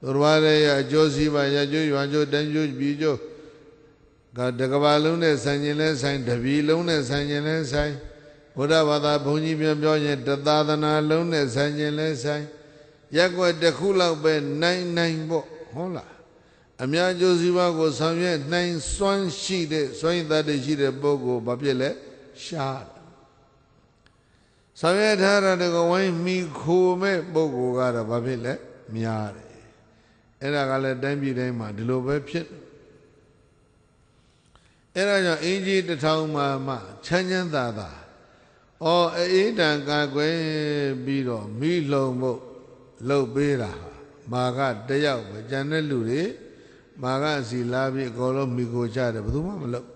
Speaker 1: သူတစ်ပါးရဲ့အကျိုးစည်းပါရကျိုးရွာကျိုးတန်းကျိုးပြည်ကျိုးကတကဘာလုံးနဲ့ဆိုင်ခြင်းလဲဆိုင်တပြည်လုံးနဲ့ဆိုင်ခြင်းလဲဆိုင်ဘုရားဘာသာဘုန်းကြီးပြောရင်တသာသနာလုံးနဲ့ဆိုင်ခြင်းလဲဆိုင်ရက်ွက်တစ်ခုလောက်ပဲနိုင်ပေါ့ဟုတ်လားအများကျိုးစီးပွားကိုဆောင်ရွက်နိုင်စွမ်းရှိတဲ့စွမ်းရည်တတ်ရှိတဲ့ပုဂ္ဂိုလ်ဘာဖြစ်လဲရှားတယ်ဆောင်ရွက်ထားတဲ့ကဝိုင်းမိခိုမဲ့ပုဂ္ဂိုလ်ကတော့ဘာဖြစ်လဲများတယ်အဲ့ဒါကလည်းတိုင်းပြည်တိုင်းမှာဒီလိုပဲဖြစ်အဲ့ဒါကြောင့်အင်ကြီးတစ်ထောင်မှချမ်းချမ်းသာသာအေးတန်ကာကွယ်ပြီးတော့မိလုံဖို့လှုပ်ပေးတာမာကတယောက်ပဲကျန်တဲ့လူတွေမာကစီလာပြီးအကုန်လုံးမိကိုချတယ်ဘယ်သူမှမလုပ်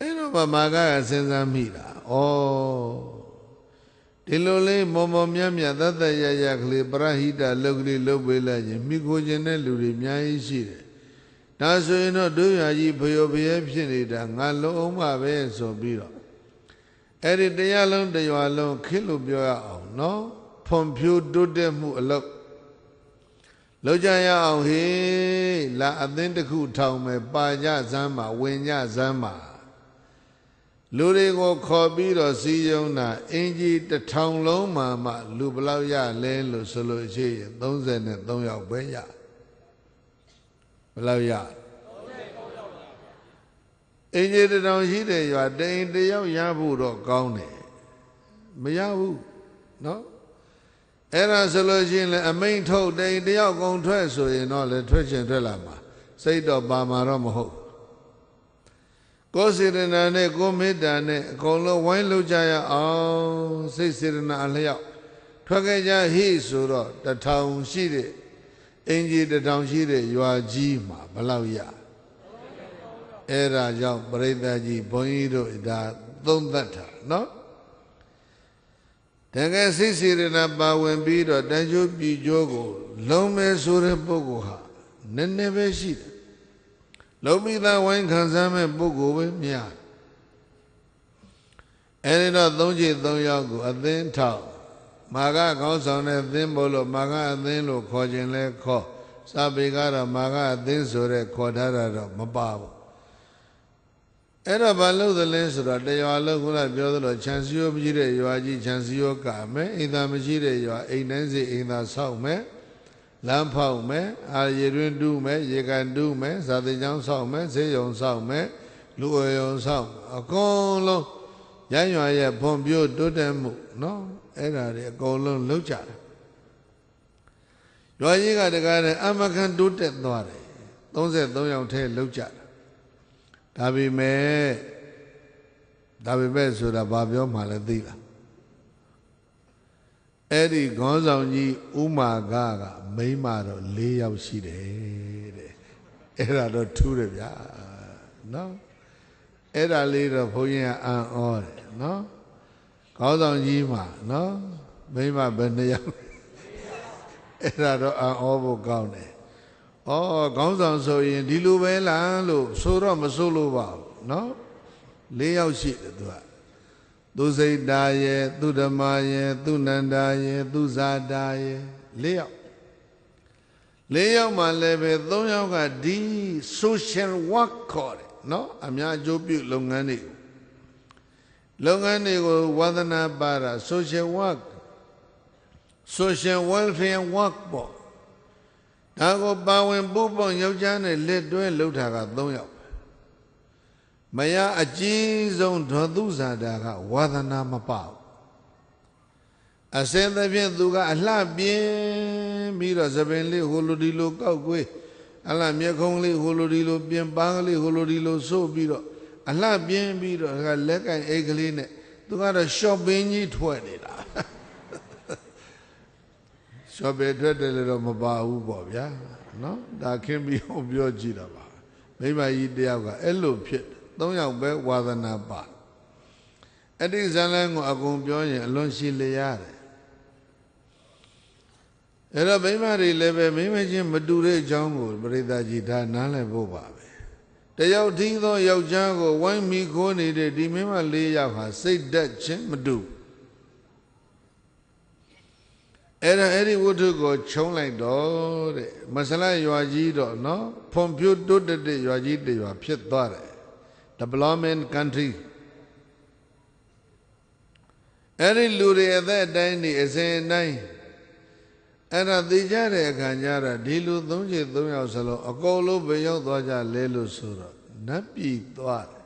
Speaker 1: အဲ့တော့မာကစဉ်းစားမိတာဒီလိုလေးမော်မော်မြတ်မြတ်တရရကလေးပရဟိတလုတ်ကလေးလုတ်ပေးလိုက်ရင်မိကိုခြင်းတဲ့လူတွေအများကြီးရှိတယ်ဒါဆိုရင်တော့တို့ရကြီးဖျော်ဖျဲဖြစ်နေတာငါလုံးအောင်ပါပဲဆိုပြီးတော့အဲ့ဒီတရားလုံးတရွာလုံးခစ်လို့ပြောရအောင်နော်ဖွံ့ဖြိုးတိုးတက်မှုအလုပ်လောက်ကြရအောင်ဟေးလာအသင်းတစ်ခုထောင်မယ်ပါကြစမ်းပါဝင်ကြစမ်းပါလူတွေကိုခေါ်ပြီးတော့စီယုံတာအင်ကြီးတစ်ထောင်လုံးမှလူဘလောက်ရလဲလို့ဆိုလို့ရှိရင်33ယောက်ပဲရဘလောက်ရအင်ကြီးတစ်ထောင်ရှိတယ်ရွာတိန်တယောက်ရဖို့တော့ကောင်းတယ်မရဘူးနော်အဲ့ဒါဆိုလို့ရှိရင်လည်းအမိန်ထုတ်တိန်တယောက်ကုန်ထွက်ဆိုရင်တော့လည်းထွက်ချင်ထွက်လာမှာစိတ်တော့ပါမှာတော့မဟုတ်ကိုယ်စေတနာနဲ့ကိုယ်မေတ္တာနဲ့အကုန်လုံးဝိုင်းလုပ်ကြရအောင်စိတ်စေတနာအလျောက်ထွက်ခဲ့ကြဟိဆိုတော့တစ်ထောင်ရှိတဲ့အင်ကြီးတစ်ထောင်ရှိတဲ့ရွာကြီးမှာဘယ်လောက်ရ အဲ့ဒါကြောင့်ပရိသတ်ကြီးဘုန်းကြီးတို့ဒါသုံးသတ်တာနော်တကယ်စိတ်စေရနာပါဝင်ပြီးတော့တန်ချိုးပြည်ကျိုးကိုလုံးမဲဆိုတဲ့ပုဂ္ဂိုလ်ဟာနည်းနည်းပဲရှိတယ်လုံးမိသားဝိုင်းခံစားမဲ့ပုဂ္ဂိုလ်ပဲများအဲဒီတော့သုံးချေသုံးယောက်ကိုအသင်းထောက်မာကခေါင်းဆောင်တဲ့သင်းဖို့လို့မာကအသင်းလို့ခေါ်ခြင်းလဲခေါ်စာပေကတော့မာကအသင်းဆိုတဲ့ခေါ်ထားတာတော့မပါဘူးအဲ့တော့ဘာလို့သလဲဆိုတော့တရားလုံးကပြောသလိုခြံစည်းရိုးမရှိတဲ့ရွာကြီးခြံစည်းရိုးကမယ်အိမ်သာမရှိတဲ့ရွာအိမ်တိုင်းစီအိမ်သာဆောက်မယ်လမ်းဖောက်မယ်အာရေတွင်တူးမယ်ရေကန်တူးမယ်ဇာတိကျောင်းဆောက်မယ်ဈေးရုံဆောက်မယ်လူအယုံဆောက်အကုန်လုံးရရွာရဲ့ဖွံ့ဖြိုးတိုးတက်မှုနော်အဲ့ဒါတွေအကုန်လုံးလုပ်ကြတယ်ရွာကြီးကတကားတဲ့အမခံတိုးတက်သွားတယ်33ယောက်ထဲလုပ်ကြတယ်ဒါပေမဲ့ဆိုတာဘာပြောမှလဲသိလားအဲ့ဒီခေါင်းဆောင်ကြီးဥမာကမိန်းမတော့4ယောက်ရှိတယ်တဲ့အဲ့ဒါတော့ထူးတယ်ဗျာနော်အဲ့ဒါလေးတော့ဘုန်းကြီးကအံ့ဩတယ်နော်ခေါင်းဆောင်ကြီးမှာနော်မိန်းမဘယ်2ယောက်အဲ့ဒါတော့အံ့ဩဖို့ကောင်းတယ်ဩခေါင်းဆောင်ဆိုရင်ဒီလိုပဲလားလို့ဆိုတော့မဆိုလို့ပါဘူးနော်4ယောက်ရှိတယ်သူစိတ်တာရဲ့သူဓမ္မရဲ့သူနန္ဒာရဲ့သူဇာတာရဲ့4ယောက်မှလည်းပဲ3ယောက်ကဒီ social work ခေါ်တယ်နော်အများအကျိုးပြုလုပ်ငန်းတွေကိုဝါသနာပါတာ social work social welfare work ပေါ့ဒါကိုပါဝင်ပူပေါင်းယောက်ျားနဲ့လက်တွဲလှုပ်တာက3ယောက်မယအကြီးဆုံးဒေါသုဇာတာကဝါသနာမပဘူးအစင်းသဖြင့်သူကအလှပြင်းပြီးတော့သပင်လေးဟိုလိုဒီလိုကောက်ကွေးအလှမျက်ခုံးလေးဟိုလိုဒီလိုပြင်ပန်းကလေးဟိုလိုဒီလိုဆို့ပြီးတော့အလှပြင်းပြီးတော့လက်ကင်အိတ်ကလေးနဲ့သူကတော့ shopping ကြီးထွက်နေတာ shopping ထွက်တယ်လို့တော့မပါဘူးပေါ့ဗျာနော်ဒါခင်းပြီးဟောပြောကြည့်တာပါမိမကြီးတယောက်ကအဲ့လိုဖြစ်3ယောက်ပဲဝါသနာပါအဲ့ဒီဇာလန်းကိုအကုန်ပြောရင်အလွန်ရှိလျရတယ်အဲ့တော့မိမတွေလည်းပဲမိမချင်းမတူတဲ့အကြောင်းကိုပရိသတ်ကြီးဒါနားလည်ဖို့ပါပဲတယောက်ထီးသောယောက်ျားကိုဝိုင်းမိခိုးနေတဲ့ဒီမိမ4ယောက်ဟာစိတ်ဓာတ်ချင်းမတူအဲ့ဒီဝတ္ထုကိုခြုံလိုက်တော့တဲ့မဆလရွာကြီးတော့နော်ဖွံ့ဖြိုးတိုးတက်တဲ့ရွာကြီးတစ်ရွာဖြစ်သွားတယ် development country အဲ့ဒီလူတွေအသက်အတိုင်းနေအစဉ်အတိုင်းအဲ့ဒါသိကြတဲ့အခါကျတော့ဒီလူ3ချေ3ယောက်စလုံးအကုန်လုံးပဲရောက်သွားကြလဲလို့ဆိုတော့နတ်ပြည်သွားတယ်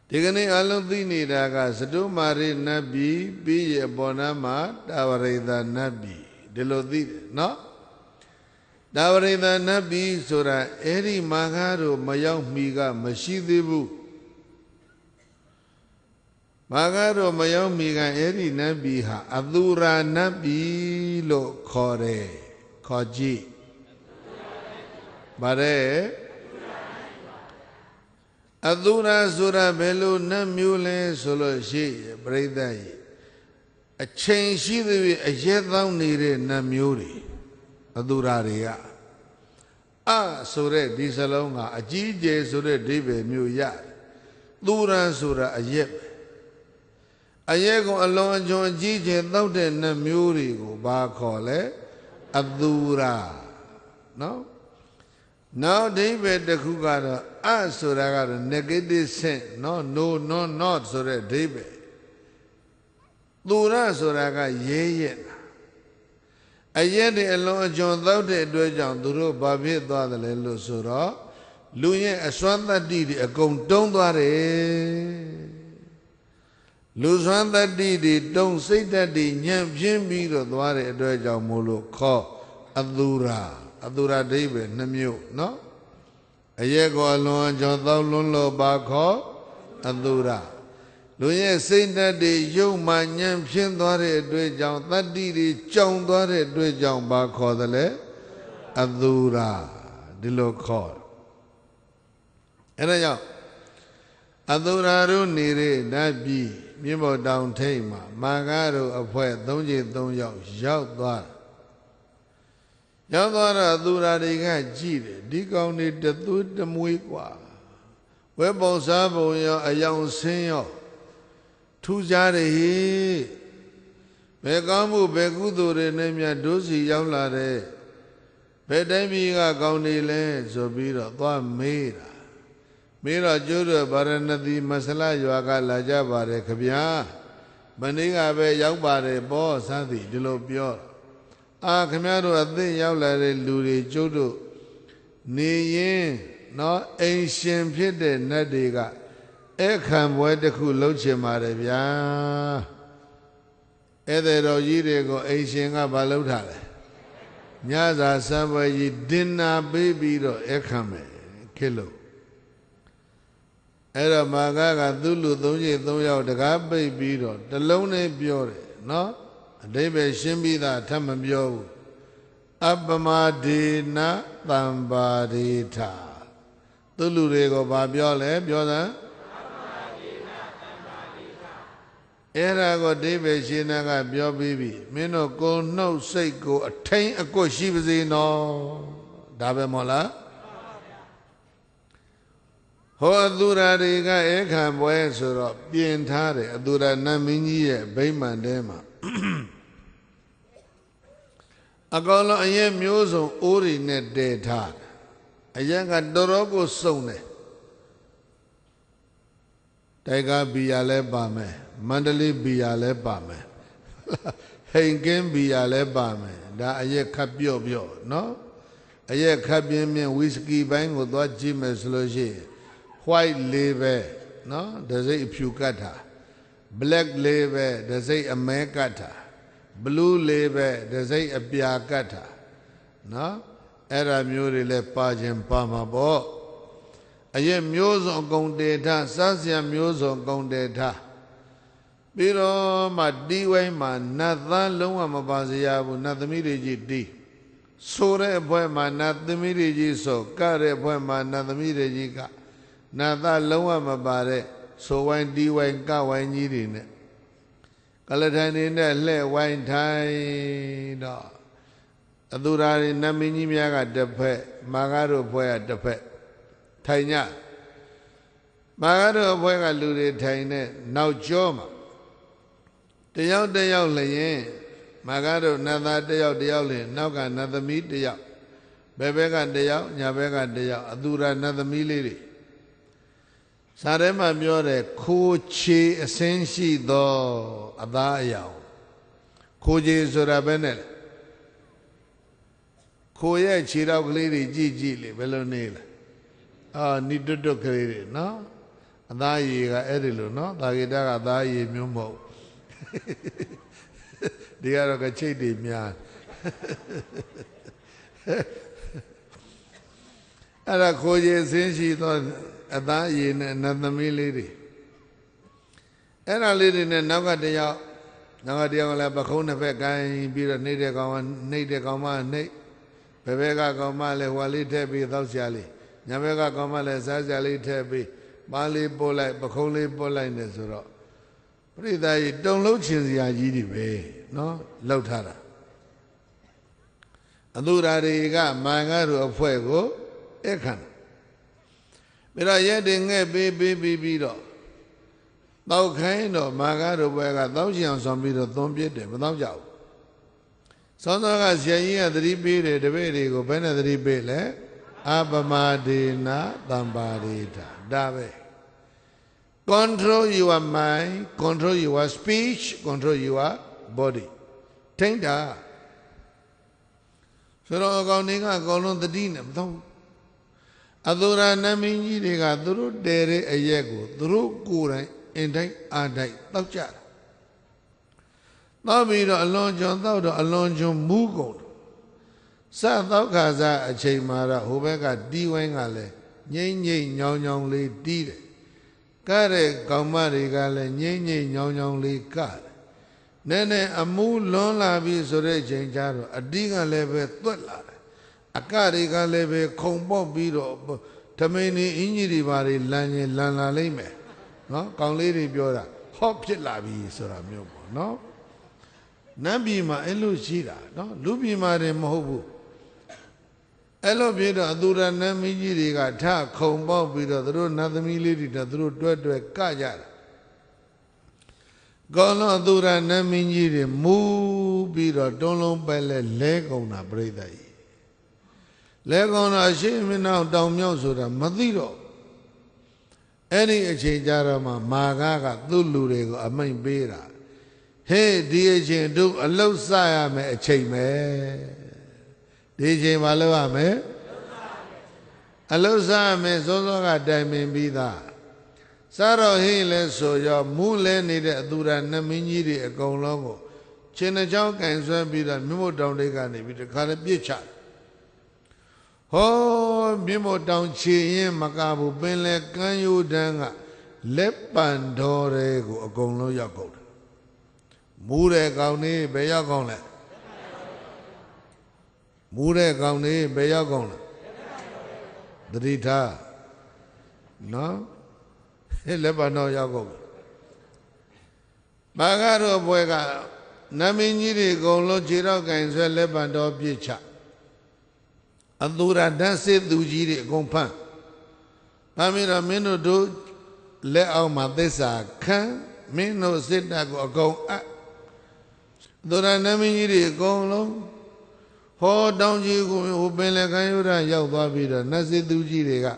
Speaker 1: ဒီကနေ့အလုံးသိနေတာကစတုမာရိနတ်ပြည်ပြီးရပေါ်နာမှာတာဝရိသနတ်ပြည်ဒီလိုသိတယ်နော်တာဝရိသနတ်ပြည်ဆိုတာအဲ့ဒီမာခါတို့မရောက်မီကမရှိသေးဘူးမာခါတို့မရောက်မီကအဲ့ဒီနတ်ပြည်ဟာအသူရာနတ်ပြည်လို့ခေါ်တယ်ခေါ်ကြည့်ပါတယ်အသူရာဆိုတာဘယ်လိုနတ်မျိုးလဲဆိုလို့ရှိရင်ပြိဿကြီးအချိန်ရှိသည်ဖြင့်အရက်သောင်းနေတဲ့နတ်မျိုးတွေအသူရာတွေကအဆိုတဲ့ဒီစလုံးကအကြီးကျယ်ဆိုတဲ့ဒိဗေမျိုးရတယ်သူရာဆိုတာအရက်ပဲအရက်ကိုအလွန်အကျွံအကြီးကျယ်သောက်တဲ့နတ်မျိုးတွေကိုဘာခေါ်လဲအသူရာနော်နောက်ဒိဗေတစ်ခုကတော့အဆိုတာကတော့ negative sense နော် no not ဆိုတဲ့ဒိဗေသူရဆိုတာကရဲရဲအရက်တွေအလွန်အကျွံသောက်တဲ့အတွက်ကြောင့်သူတို့ဘာဖြစ်သွားတယ်လဲလို့ဆိုတော့လူရဲ့အစွမ်းတတ္တိတွေအကုန်တုံးသွားတယ်လူစွမ်းတတ္တိတွေတုံးစိတ်တတ္တိညံ့ပြင်းပြီးတော့သွားတဲ့အတွက်ကြောင့်မို့လို့ခေါ်အသူရာဒိဗေ2မျိုးနော်အရက်ကိုအလွန်အကျွံသောက်လွန်းလို့ပါခေါ်အသူရာလူရဲ့စိတ်ဓာတ်တွေယုံမှညံ့ပြင်းသွားတဲ့အတွက်ကြောင့်တတ္တိတွေကြောင်သွားတဲ့အတွက်ကြောင့်ပါခေါ်တယ်လေအသူရာဒီလိုခေါ် အဲ့ဒါကြောင့်အသူရာတို့နေတဲ့နတ်ပြည်မြင်းပေါ်တောင်ထိပ်မှာမာဂတို့အဖွဲ့3 ယောက်ရောက်သွားတော့အသူရာတွေကကြည့်တယ်ဒီကောင်တွေတသွေးတမွေးกว่าဝဲပုံစားပုံရောအယောင်ဆင်းရောထူးခြားတယ်ဟိဘယ်ကောင်းမှုဘယ်ကုသိုလ်တွေနဲ့မြတ်ဒုစီရောက်လာတဲ့ဘယ်တိုင်းပြည်ကကောင်းနေလဲဆိုပြီးတော့သွားမေးတာမေးတော့ကျိုးတို့ဗာရဏသီမဆလရွာကလာကြပါတယ်ခဗျာမနေ့ကပဲရောက်ပါတယ်ဘောစသည်ဒီလိုပြောခင်ဗျားတို့အသိရောက်လာတဲ့လူတွေကျိုးတို့နေရင်နော်အိမ်ရှင်ဖြစ်တဲ့နတ်တွေကအခမ်းပွဲတစ်ခုလုပ်ချင်ပါတယ်ဗျာဧည့်သည်တော်ကြီးတွေကိုအိမ်ရှင်ကဘာလုပ်ထားလဲညစာစံပွဲကြီးဒင်နာပေးပြီးတော့အခမ်းမယ်ခေလို့အဲ့တော့မာဂကသူ့လူ3 ယောက်တကားပိတ်ပြီးတော့တလုံးနဲ့ပြောတယ်နော်အဓိပ္ပာယ်ရှင်းပြီးသားထပ်မပြောဘူးအပမဒေနသံပါရိထသူ့လူတွေကိုဘာပြောလဲပြောစမ်းအဲ့ဒါကိုအဓိပ္ပာယ်ရှင်းတာကပြောပြီးပြီမင်းတို့ကိုယ်နှုတ်စိတ်ကိုအထိန်အကွတ်ရှိပါစေနော်ဒါပဲမဟုတ်လားဟောအသူရာတွေကအခမ်းပွဲဆိုတော့ပြင်ထားတယ်အသူရာနတ်မင်းကြီးရဲ့ဗိမာန်ထဲမှာအကောင်လုံးအရင်မျိုးစုံအိုးတွေနဲ့တည်ထားအရင်ကတော်တော်ကိုစုံတယ်တိုက်ကဘီယာလည်းပါမယ်မန္တလေးဘီယာလည်းပါမယ်ဟိန်ကင်းဘီယာလည်းပါမယ်ဒါအရက်ခပ်ပြော့ပြော့နော်အရက်ခပ်ပြင်းပြင်းဝီစကီပိုင်းကိုသွားကြည့်မယ်ဆိုလို့ရှိရင် white label နော်ဒစိတ်အဖြူကတ်တာ black label ဒစိတ်အမဲကတ်တာ blue label ဒစိတ်အပြာကတ်တာနော်အဲ့ဒါမျိုးတွေလည်းပါခြင်းပါမှာပေါ့အရက်မျိုးစုံအကုန်တည်ထားစားစရာမျိုးစုံအကုန်တည်ထားပြီးတော့မှတီးဝိုင်းမှာနတ်သားလုံးဝမပါစေရဘူးနတ်သမီးတွေကြီးတီးဆိုတဲ့အဖွဲမှာနတ်သမီးတွေကြီးဆိုကတဲ့အဖွဲမှာနတ်သမီးတွေကြီးကနတ်သားလုံးဝမပါတဲ့ဆိုဝိုင်းတီးဝိုင်းကဝိုင်းကြီးတွေနဲ့ကလထိုင်နေနဲ့လှဲ့ဝိုင်းထိုင်တော့အသူရာတွေနတ်မင်းကြီးများကတစ်ဖက်မာဂတို့ဘွဲကတစ်ဖက်ထိုင်ညမာဂတို့ဘွဲကလူတွေထိုင်တဲ့နောက်ကျောမှာတယောက်လျင်မာဂတို့နတ်သားတယောက်လျင်နောက်ကနတ်သမီးတယောက်ဘယ်ဘက်ကတယောက်ညာဘက်ကတယောက်အသူရာနတ်သမီးလေးတွေစာထဲမှာပြောတယ်ခိုးချေအစင်းရှိသောအသားအယောင်ခိုးချေဆိုတာပဲနဲ့ခိုးရဲ့ခြေထောက်ကလေးတွေကြည့်လေဘယ်လိုနေလဲနိတွတ်ကလေးတွေနော်အသားရည်ကအဲ့ဒီလိုနော်သာဂိတကအသားရည်မျိုးမဟုတ်ဒီကတော့ကချိတ်တွေများအဲ့ဒါခိုးချေအစင်းရှိသောအသားရည်နဲ့နတ်သမီးလေးတွေအဲ့ဒါလေးတွေနဲ့နောက်ကတယောက်လည်းပခုံးတစ်ဖက်ကိုင်းပြီးတော့နှိမ့်တဲ့ကောင်ကနှိမ့်တဲ့ကောင်မနှိမ့်ဘယ်ဘက်ကကောင်မလဲဟွာလေးထည့်ပြီးသောက်ရှာလေးညာဘက်ကကောင်မလဲစားရှာလေးထည့်ပြီးပါးလေးပို့လိုက်ပခုံးလေးပို့လိုက်နေဆိုတော့ပရိသတ်ကြီးတုံလုံးချင်စရာကြီးတွေပဲနော်လောက်ထားတာအသူရာတွေကမာငါတို့အဖွဲ့ကိုအခမ်းပြီးတော့ရက်တွေငှဲ့ပေးပြီးတော့တောက်ခိုင်းတော့မာဂတို့ဘွဲကတောက်ချင်အောင်ဆောင်ပြီးတော့သွန်ပြစ်တယ်မတောက်ကြဘူးစောစောကဆရာကြီးကသတိပေးတယ်တပည့်တွေကိုဘယ်နဲ့သတိပေးလဲအပမဒေနသံပါရိထဒါပဲ control your mind control your speech control your body ထိန်းတာဆိုတော့အကောင်တွေကအကောင်လုံးသတိနဲ့မတော့အသူရာနမင်းကြီးတွေကသူတို့တဲတဲ့အရက်ကိုသူတို့ကိုယ်တိုင်အင်တိုင်းအားတိုင်းတောက်ကြတာတောက်ပြီးတော့အလွန်ကျွံတောက်တော့အလွန်ကျွံမူးကုန်တော့စတောက်ခါစားအချိန်မှာတော့ဟိုဘက်ကတီးဝိုင်းကလည်းငိမ့်ညောင်းလေးတီးတယ်ကတဲ့ကောင်မတွေကလည်းငိမ့်ညောင်းလေးကတယ်နည်းနည်းအမူးလွန်လာပြီဆိုတဲ့အချိန်ကျတော့အတီးကလည်းပဲသွက်လာတယ်အကတွေကလည်းပဲခုံပေါက်ပြီးတော့ ထမင်းနေအင်းကြီးတွေဘာတွေလန်ရင်လန်လာလိမ့်မယ်နော်ကောင်လေးတွေပြောတာဟော့ဖြစ်လာပြီဆိုတာမျိုးပေါ့နော်နတ်ပြည်မှာအဲ့လိုရှိတာနော်လူပြည်မှာတယ်မဟုတ်ဘူးအဲ့လိုဖြစ်တော့အသူရနတ်မင်းကြီးတွေကထခုံပေါက်ပြီးတော့သူတို့နတ်သမီးလေးတွေသူတို့တွဲကကြတာကောလုံးအသူရနတ်မင်းကြီးတွေမူးပြီးတော့တွန်းလုံးပဲလဲကုန်တာပြိဿကြီးလဲကုန်တာရှေ့မင်းနောက်တောင်မြောက်ဆိုတာမသိတော့အဲ့ဒီအချိန်ကြတော့မှမာကသူ့လူတွေကိုအမိန့်ပေးတာဟေးဒီအချိန်တို့အလုတ်စရမယ်အချိန်ပဲဒီအချိန်မလုပ်ရမယ်အလုတ်စရမယ်စောစောကတိုင်ပင်ပြီးသားစားတော့ဟင်းလဲဆိုရောမူးလဲနေတဲ့အသူရနတ်မင်းကြီးတွေအကုန်လုံးကိုချင်းနှချောင်းကင်ဆွဲပြီးတော့မြတ်မို့တောင်တွေကနေပြီးတခါလည်းပြစ်ချဟောမြတ်မို့တောင်ခြေရင်မကဘူးပင်လဲကမ်းရိုးတန်းကလက်ပံတော်တွေကိုအကုန်လုံးရောက်ကုန်တယ်မူးတဲ့ကောင်နေဘယ်ရောက်ကုန်လဲမူးတဲ့ကောင်နေဘယ်ရောက်ကုန်လဲသတိထားနော်လက်ပံတော်ရောက်ကုန်မာကတို့ဘွဲကနမင်းကြီးတွေအကုန်လုံးခြေတော့ကင်ဆွဲလက်ပံတော်ပြစ်ချအသူရဓာတ်စစ်သူကြီးတွေအကုန်ဖမ်းဖမ်းပြီးတော့မင်းတို့လက်အောက်မှာသစ္စာခံမင်းတို့စစ်တပ်ကိုအကုန်အပ်သူရနမင်းကြီးတွေအကုန်လုံးဟောတောင်ကြီးကိုဟိုပင်လယ်ကမ်းရိုးတန်းရောက်သွားပြီးတော့နတ်စစ်သူကြီးတွေက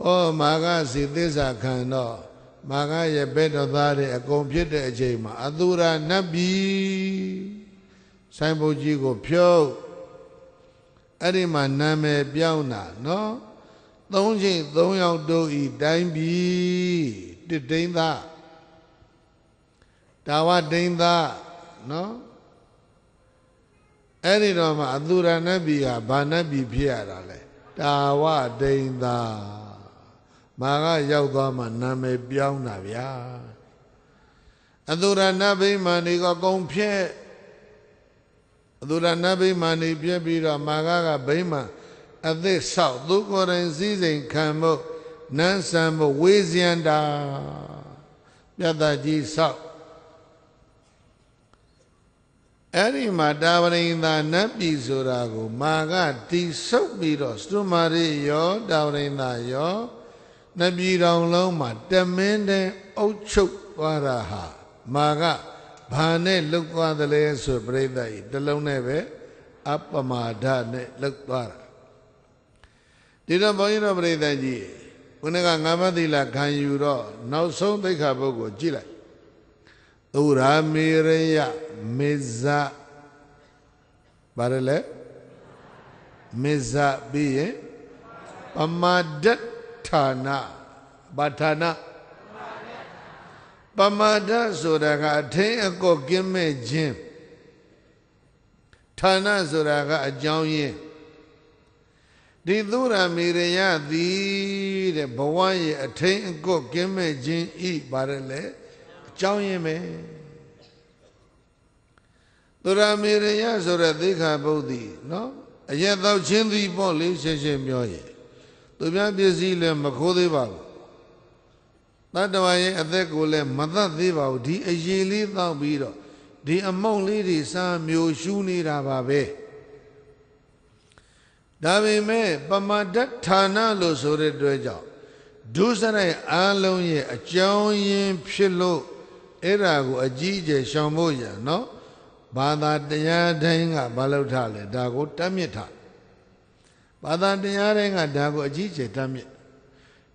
Speaker 1: ဩမာကစီသစ္စာခံတော့မာကရဲ့ဘက်တော်သားတွေအကုန်ဖြစ်တဲ့အချိန်မှာအသူရနတ်ပြည်ဆိုင်ဘုတ်ကြီးကိုဖြုတ်အဲ့ဒီမှာနာမည်ပြောင်းတာနော်သုံးချိန်သုံးယောက်တို့ဤတိုင်းပြည်တစ်တိန်သားတာဝတိန်သားနော်အဲ့ဒီတော့မှအသူရနတ်ပြည်ကဗာနတ်ပြည်ဖြစ်ရတာလေတာဝတိန်သားမာကရောက်သွားမှနာမည်ပြောင်းတာဗျာအသူရနတ်ဗိမာန်တွေကအကုန်ဖြဲ့အသူရနတ်ဗိမာန်တွေပြက်ပြီးတော့မာကဗိမာန်အသစ်ဆောက်သူကိုယ်တိုင်စည်းစိမ်ခံဖို့နန်းဆန်ဖို့ဝေးစရန်တာပြတ်သားကြီးဆောက်အဲ့ဒီမှာတာဝရိန်သာနတ်ပြည်ဆိုတာကိုမာကတိဆုပ်ပြီးတော့စတုမာရိရောတာဝရိန်သာရောနတ်ပြည်တော်လုံးမှာတမင်းတဲ့အုပ်ချုပ်သွားတာဟာမာကဘာနဲ့လှုပ်သွားသလဲဆိုပြိဿကြီးတလုံးနဲ့ပဲအပမာဒနဲ့လှုပ်သွားတာဒီတော့ဘုန်းကြီးတို့ပြိဿကြီးခုနကငါးပါးသီလခံယူတော့နောက်ဆုံးသိက္ခာပုဒ်ကိုကြည့်လိုက်ဥရာမေရယမေဇဘာလဲမေဇပြီးရင်ပမာဒဌာနဘာဌာနပမာဒဆိုတာကအထင်းအကောကင်းမဲ့ခြင်းဌာနဆိုတာကအကြောင်းရင်းဒီသုရမေရယသည်တဲ့ဘဝရဲ့အထင်းအကောကင်းမဲ့ခြင်းဤဘာလဲအကြောင်းရင်းပဲသုရမေရယဆိုတဲ့သိက္ခာပုဒ်သည်နော်အရက်တော့ချင်းသည်ပေါ့လေရှင်းရှင်းပြောရင်သူများပစ္စည်းလည်းမခိုးသေးပါဘူးတတ္တဝါရဲ့အသက်ကိုလည်းမသတ်သေးပါဘူးဒီအရေးလေးတောက်ပြီးတော့ဒီအမုံလေးတွေစားမျိုးရှူးနေတာပါပဲဒါပေမဲ့ပမာဒဌာနလို့ဆိုတဲ့အတွက်ကြောင့်ဒုစရိုက်အားလုံးရဲ့အကြောင်းရင်းဖြစ်လို့အဲ့ဒါကိုအကြီးအကျယ်ရှောင်ဖို့ရနော်ဘာသာတရားတိုင်းကမလုပ်ထလဲဒါကိုတတ်မြစ်ထားဘာသာတရားတိုင်းကဒါကိုအကြီးအကျယ်တတ်မြစ်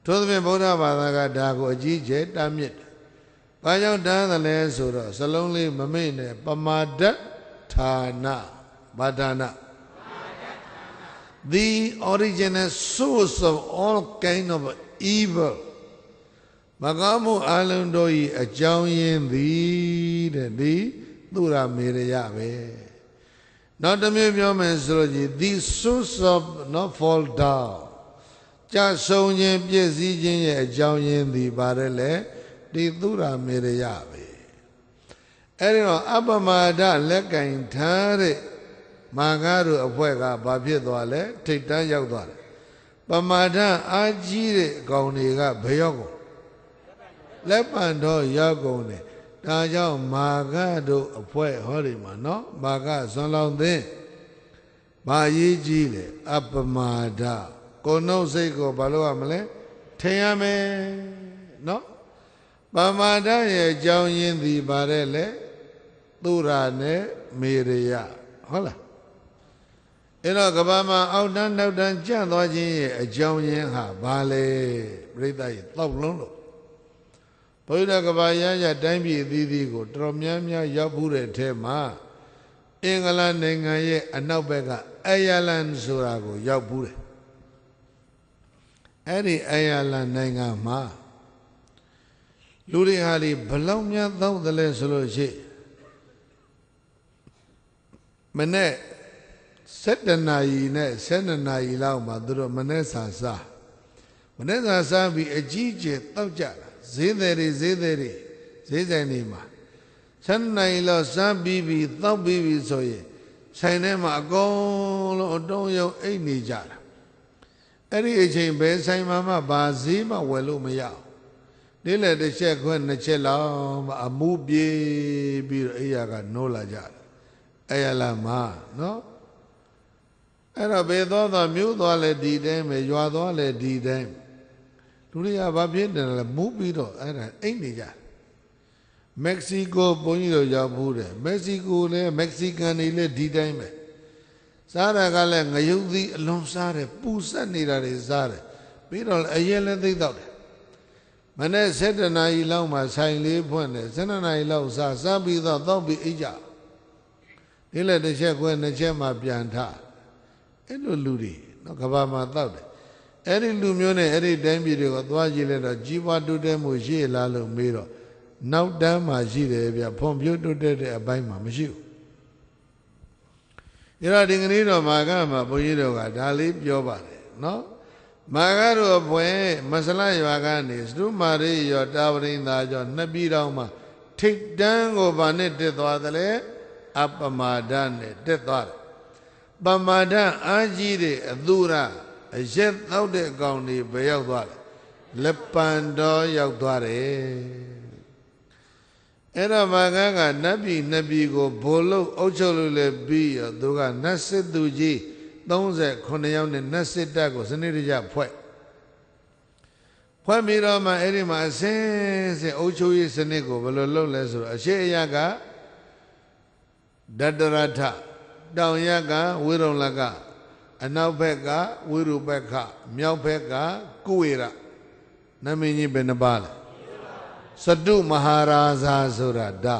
Speaker 1: ထို့သဖြင့်ဗုဒ္ဓဘာသာကဒါကိုအကြီးအကျယ်တတ်မြစ်ဘာကြောင့်တန်းသလဲဆိုတော့စလုံးလေးမမေ့နဲ့ပမာဒဌာနဘာဌာနthe original source of all kind of evil မကောင်းမှုအလုံးတို့၏အကြောင်းရင်းသည်တဲ့ဒီသုရမေရယပဲနောက်တစ်မျိုးပြောမယ်ဆိုလို့ကြီး the source of not fall down ကြဆုံးခြင်းပြည့်စည်ခြင်းရဲ့အကြောင်းရင်းသည်ပါတယ်လေဒီသုရမေရယပဲအဲ့ဒီတော့အပမာဒလက်ကင်ထားတဲ့မာကားတို့အဖွဲ့ကဘာဖြစ်သွားလဲထိတ်တန်းရောက်သွားတယ် ပမာဒအားကြီးတဲ့ကောင်တွေကဘယ်ရောက်ကုန်လက်ပံတော့ရောက်ကုန်တယ်ဒါကြောင့်မာဂတို့အဖွဲဟောဒီမှာနော်မာဂဇွန်လောင်သင်းဘာရေးကြီးလဲအပမာဒကိုယ်နှုတ်စိတ်ကိုဘာလို့ရမလဲထင်ရမယ်နော်ပမာဒရဲ့အကြောင်းရင်းသည်ဗါတဲ့လေသူရာနဲ့မေရယဟုတ်လားအဲ့တော့ကဘာမှာအောက်တန်းနောက်တန်းကြံ့သွားခြင်းရဲ့အကြောင်းရင်းဟာဘာလဲပြိဿရဲ့တောက်လုံးလို့ဘုရားကဘာရရတိုင်းပြည်အသီးသီးကိုတော်တော်များများရောက်ဘူးတဲ့အထက်မှာအင်္ဂလန်နိုင်ငံရဲ့အနောက်ဘက်ကအိုင်ယာလန်ဆိုတာကိုရောက်ဘူးတယ်အဲ့ဒီအိုင်ယာလန်နိုင်ငံမှာလူတွေဟာဒီဘလောက်များသောက်တယ်လဲဆိုလို့ရှိမနေ့7 နာရီနဲ့7 နာရီလောက်မှာသူတို့မနေ့စာစားပြီးအကြီးကျယ်တောက်ကြတာဈေးသည်တွေဈေးဆိုင်တွေမှာ7 နာရီလောက်စားပြီးတောက်ပြီးဆိုရင်ဆိုင်ထဲမှာအကုန်လုံးအတုံးရုံအိတ်နေကြတာအဲ့ဒီအချိန်ဘယ်ဆိုင်မှာမှဘာဈေးမှဝယ်လို့မရအောင်နေ့လယ်တစ်ချက်ခွဲ2ချက်လောက်မှအမှုပြေးပြီးတော့အိယာကနိုးလာကြတယ်အဲ့ရလာမှာနော်အဲ့တော့ဘယ်သွားမြို့သွားလဲဒီတိုင်းပဲရွာသွားလဲဒီတိုင်းလူတွေကဘာဖြစ်တယ်လဲမူးပြီးတော့အဲ့ဒါအိတ်နေကြမက္ကဆီကိုဘုန်းကြီးတို့ရောက်ဘူးတယ်မက္ကဆီကိုလည်းမက္ကဆီကန်တွေလည်းဒီတိုင်းပဲစားတာကလည်းငရုတ်သီးအလွန်စားတယ်ပူဆက်နေတာတွေစားတယ်ပြီးတော့အရင်လည်းသိတော့တယ်မနေ့7 နာရီလောက်မှဆိုင်လေးဖွင့်တယ်7 နာရီလောက်စားပြီးတော့တောက်ပြီးအိတ်ကြဒီလည်းတစ်ချက်ခွဲ2ချက်မှပြန်ထအဲ့လိုလူတွေနော်ကဘာမှာတောက်တယ်အဲ့ဒီလူမျိုးနဲ့အဲ့ဒီတိုင်းပြည်တွေကိုသွားကြည့်လိုက်တော့ကြီးပွားတိုးတက်မှုရှိလားလို့မေးတော့နောက်တန်းမှာရှိတယ်ဗျဖွံ့ဖြိုးတိုးတက်တဲ့အပိုင်းမှာမရှိဘူးအဲ့တော့ဒီကနေ့တော့မာကမှာဘုန်းကြီးတို့ကဒါလေးပြောပါတယ်နော်မာကတို့ဘွယ်မဆလရွာကနေစတုမာရိရောတာဝရိန္ဒာကျော်နှစ်ပြည်တော်မှာထိတ်တန်းကိုဗာနဲ့တက်သွားတယ်လေအပမာဒနဲ့တက်သွားတယ်ပမာဒအားကြီးတဲ့အသူရအရက်သောက်တဲ့အကောင်တွေဘယ်ရောက်သွားလဲလက်ပံတော်ရောက်သွားတယ်အဲ့တော့မာကကနတ်ပြည်ကိုဘိုလ်လို့အုပ်ချုပ်လို့လည်းပြီးရောသူကနတ်စစ်သူကြီး39ယောက်နဲ့နတ်စစ်တပ်ကိုစနစ်တကျဖွဲ့ပြီးတော့မှအဲ့ဒီမှာအစင်းအုပ်ချုပ်ရေးစနစ်ကိုဘယ်လိုလုပ်လဲဆိုတော့အရှိအယကဒတ္တရထတောင်ရကဝိရုံလကအနောက်ဘက်ကဝိရုပက္ခမြောက်ဘက်ကကုဝေရနမင်းကြီးဘယ်နှပါလဲစတုမဟာရာဇာဆိုတာဒါ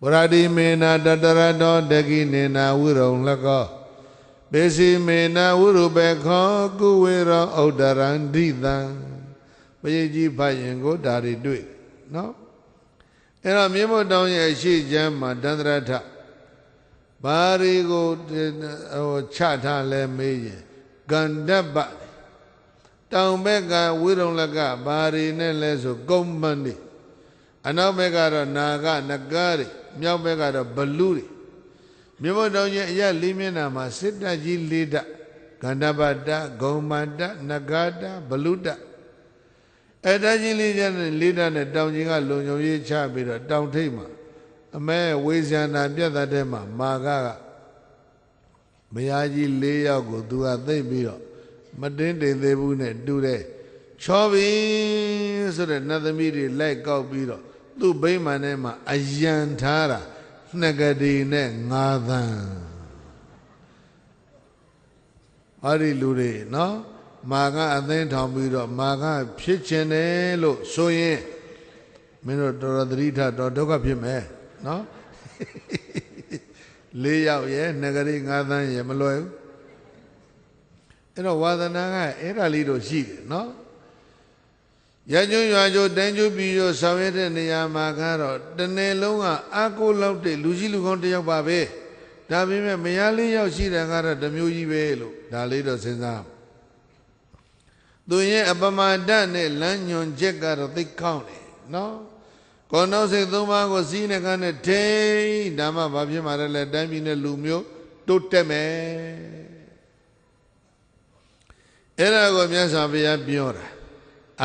Speaker 1: ဝရတိမေနတတရတောတကိနေနဝိရုံလကောပေစီမေနဝိရုပက္ခောကုဝေရောဥဒ္ဒရန္တိတံပရိကြီးဖတ်ရင်ကိုဒါတွေတွေ့နော်အဲ့တော့မြင်းမတောင်ရဲ့အရှိချမ်းမှာတန္တရထဘာရီကိုချထားလဲမေးရင်ကန္တပတောင်ဘက်ကဝိရုံလကဘာရီနဲ့လဲဆိုကုမ္ပန်တွေအနောက်ဘက်ကတော့နာဂနဂါတွေမြောက်ဘက်ကတော့ဘလူတွေမြတ်တောင်ရဲ့အရလေးမျက်နှာမှာစစ်တပ်ကြီး၄တပ်ကန္တပတ္တဂုံမတ္တနဂါတဘလူတ္တအဲ့ဒါကြီး၄တပ်နဲ့တောင်ကြီးကလုံုံရေးချပြီးတော့တောင်ထိပ်မှာအမဲဝေဇန္နာပြတ်တဲ့မှာမာကမယားကြီး၄ယောက်ကိုသူကသိပ်ပြီးတော့မတင်းတိမ်သေးဘူးနဲ့တူတယ်ချောပြီဆိုတဲ့နတ်သမီးတွေလိုက်ကောက်ပြီးတော့သူ့ဗိမာန်ထဲမှာအယံထားတာနှစ်ကတိနဲ့9 သန်းဟောဒီလူတွေနော်မာကအသိထောင်ပြီးတော့မာကဖြစ်ခြင်းတယ်လို့ဆိုရင်မင်းတို့တော်တော်သတိထားတော့ဒုက္ခဖြစ်မယ်နော်4 ယောက်ရဲ့နှစ်ကတိ9 သန်းရဲ့မလွယ်ဘူးအဲ့တော့ဝါသနာကအဲ့ဒါလေးတို့ရှိတယ်နော်ရကျွန်းရွာကျိုးတိုင်းကျိုးပြီးရောဆောင်ရတဲ့နေရာမှာကတော့တနေ့လုံးကအကိုလောက်တဲ့လူကြီးလူကောင်းတယောက်ပါပဲဒါပေမဲ့မယား4 ယောက်ရှိတယ်ကတော့တမျိုးကြီးပဲလို့ဒါလေးတော့စဉ်းစားသူရဲ့အပမဒတ်နဲ့လမ်းညွန်ချက်ကတော့သိကောင်းတယ်နော်ကောင်းတော့စိတ်3 ပါးကိုစီးနေကနဲ့ထိန်ဒါမှဘာဖြစ်မှာလဲတိုင်းပြည်နဲ့လူမျိုးတိုးတက်မယ် အဲ့ဒါကိုမြတ်စွာဘုရားပြောတာ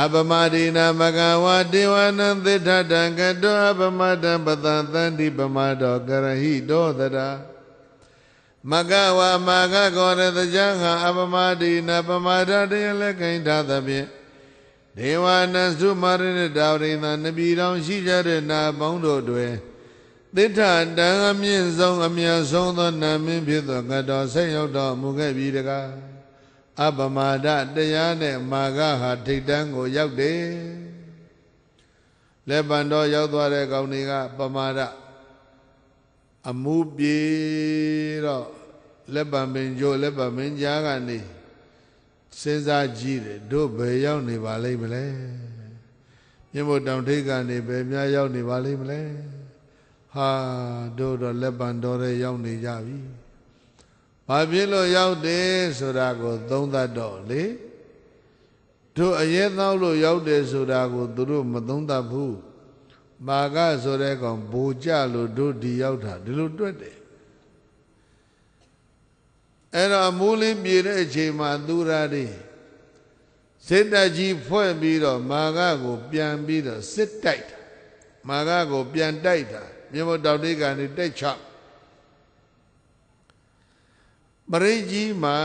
Speaker 1: အပမဒိနာမကဝဒေဝနံသစ္ထတံကတောအပမတံပတံသန္တိပမတောကရဟိတောတရာမကဝမကကောရတကြံဟာအပမဒိနာပမဒတရားလက်ခိုင်ထားသဖြင့်ဒေဝနံသုမာရဏတာဝရိသနပြည်တော်ရှိကြတဲ့နာပေါင်းတို့တွင်သစ္ထတံအမြင့်ဆုံးအမြတ်ဆုံးသောနာမင်းဖြစ်သောကတောဆက်ရောက်တော်မူခဲ့ပြီတကားအပမဒတရားနဲ့မာဂဟာထိတ်တန်းကိုရောက်တယ်လက်ပံတော်ရောက်သွားတဲ့ကောင်တွေကပမာဒအမှုပြေတော့လက်ပံပင်ကျိုးလက်ပံပင်ကြားကနေစဉ်းစားကြည့်တယ်တို့ဘယ်ရောက်နေပါလိမ့်မလဲမြတ်မို့တောင်ထိပ်ကနေဘယ်များရောက်နေပါလိမ့်မလဲဟာတို့တော့လက်ပံတော်ရဲ့ရောက်နေကြပြီဘာဖြစ်လို့ရောက်တယ်ဆိုတာကိုသုံးသပ်တော့လေတို့အရဲသောလို့ရောက်တယ်ဆိုတာကိုသူတို့မသုံးသပ်ဘူးမာကဆိုတဲ့ကောင်ဘူကြလို့တို့ဒီရောက်တာဒီလိုတွက်တယ်အဲ့တော့အမိုးလေးပြေတဲ့အချိန်မှာသူရာတွေစစ်တပ်ကြီးဖွဲ့ပြီးတော့မာကကိုပြန်ပြီးတော့စစ်တိုက်တာမာကကိုပြန်တိုက်တာမြေမတောက်တိကနေတိုက်ချပရိကြီးမှာ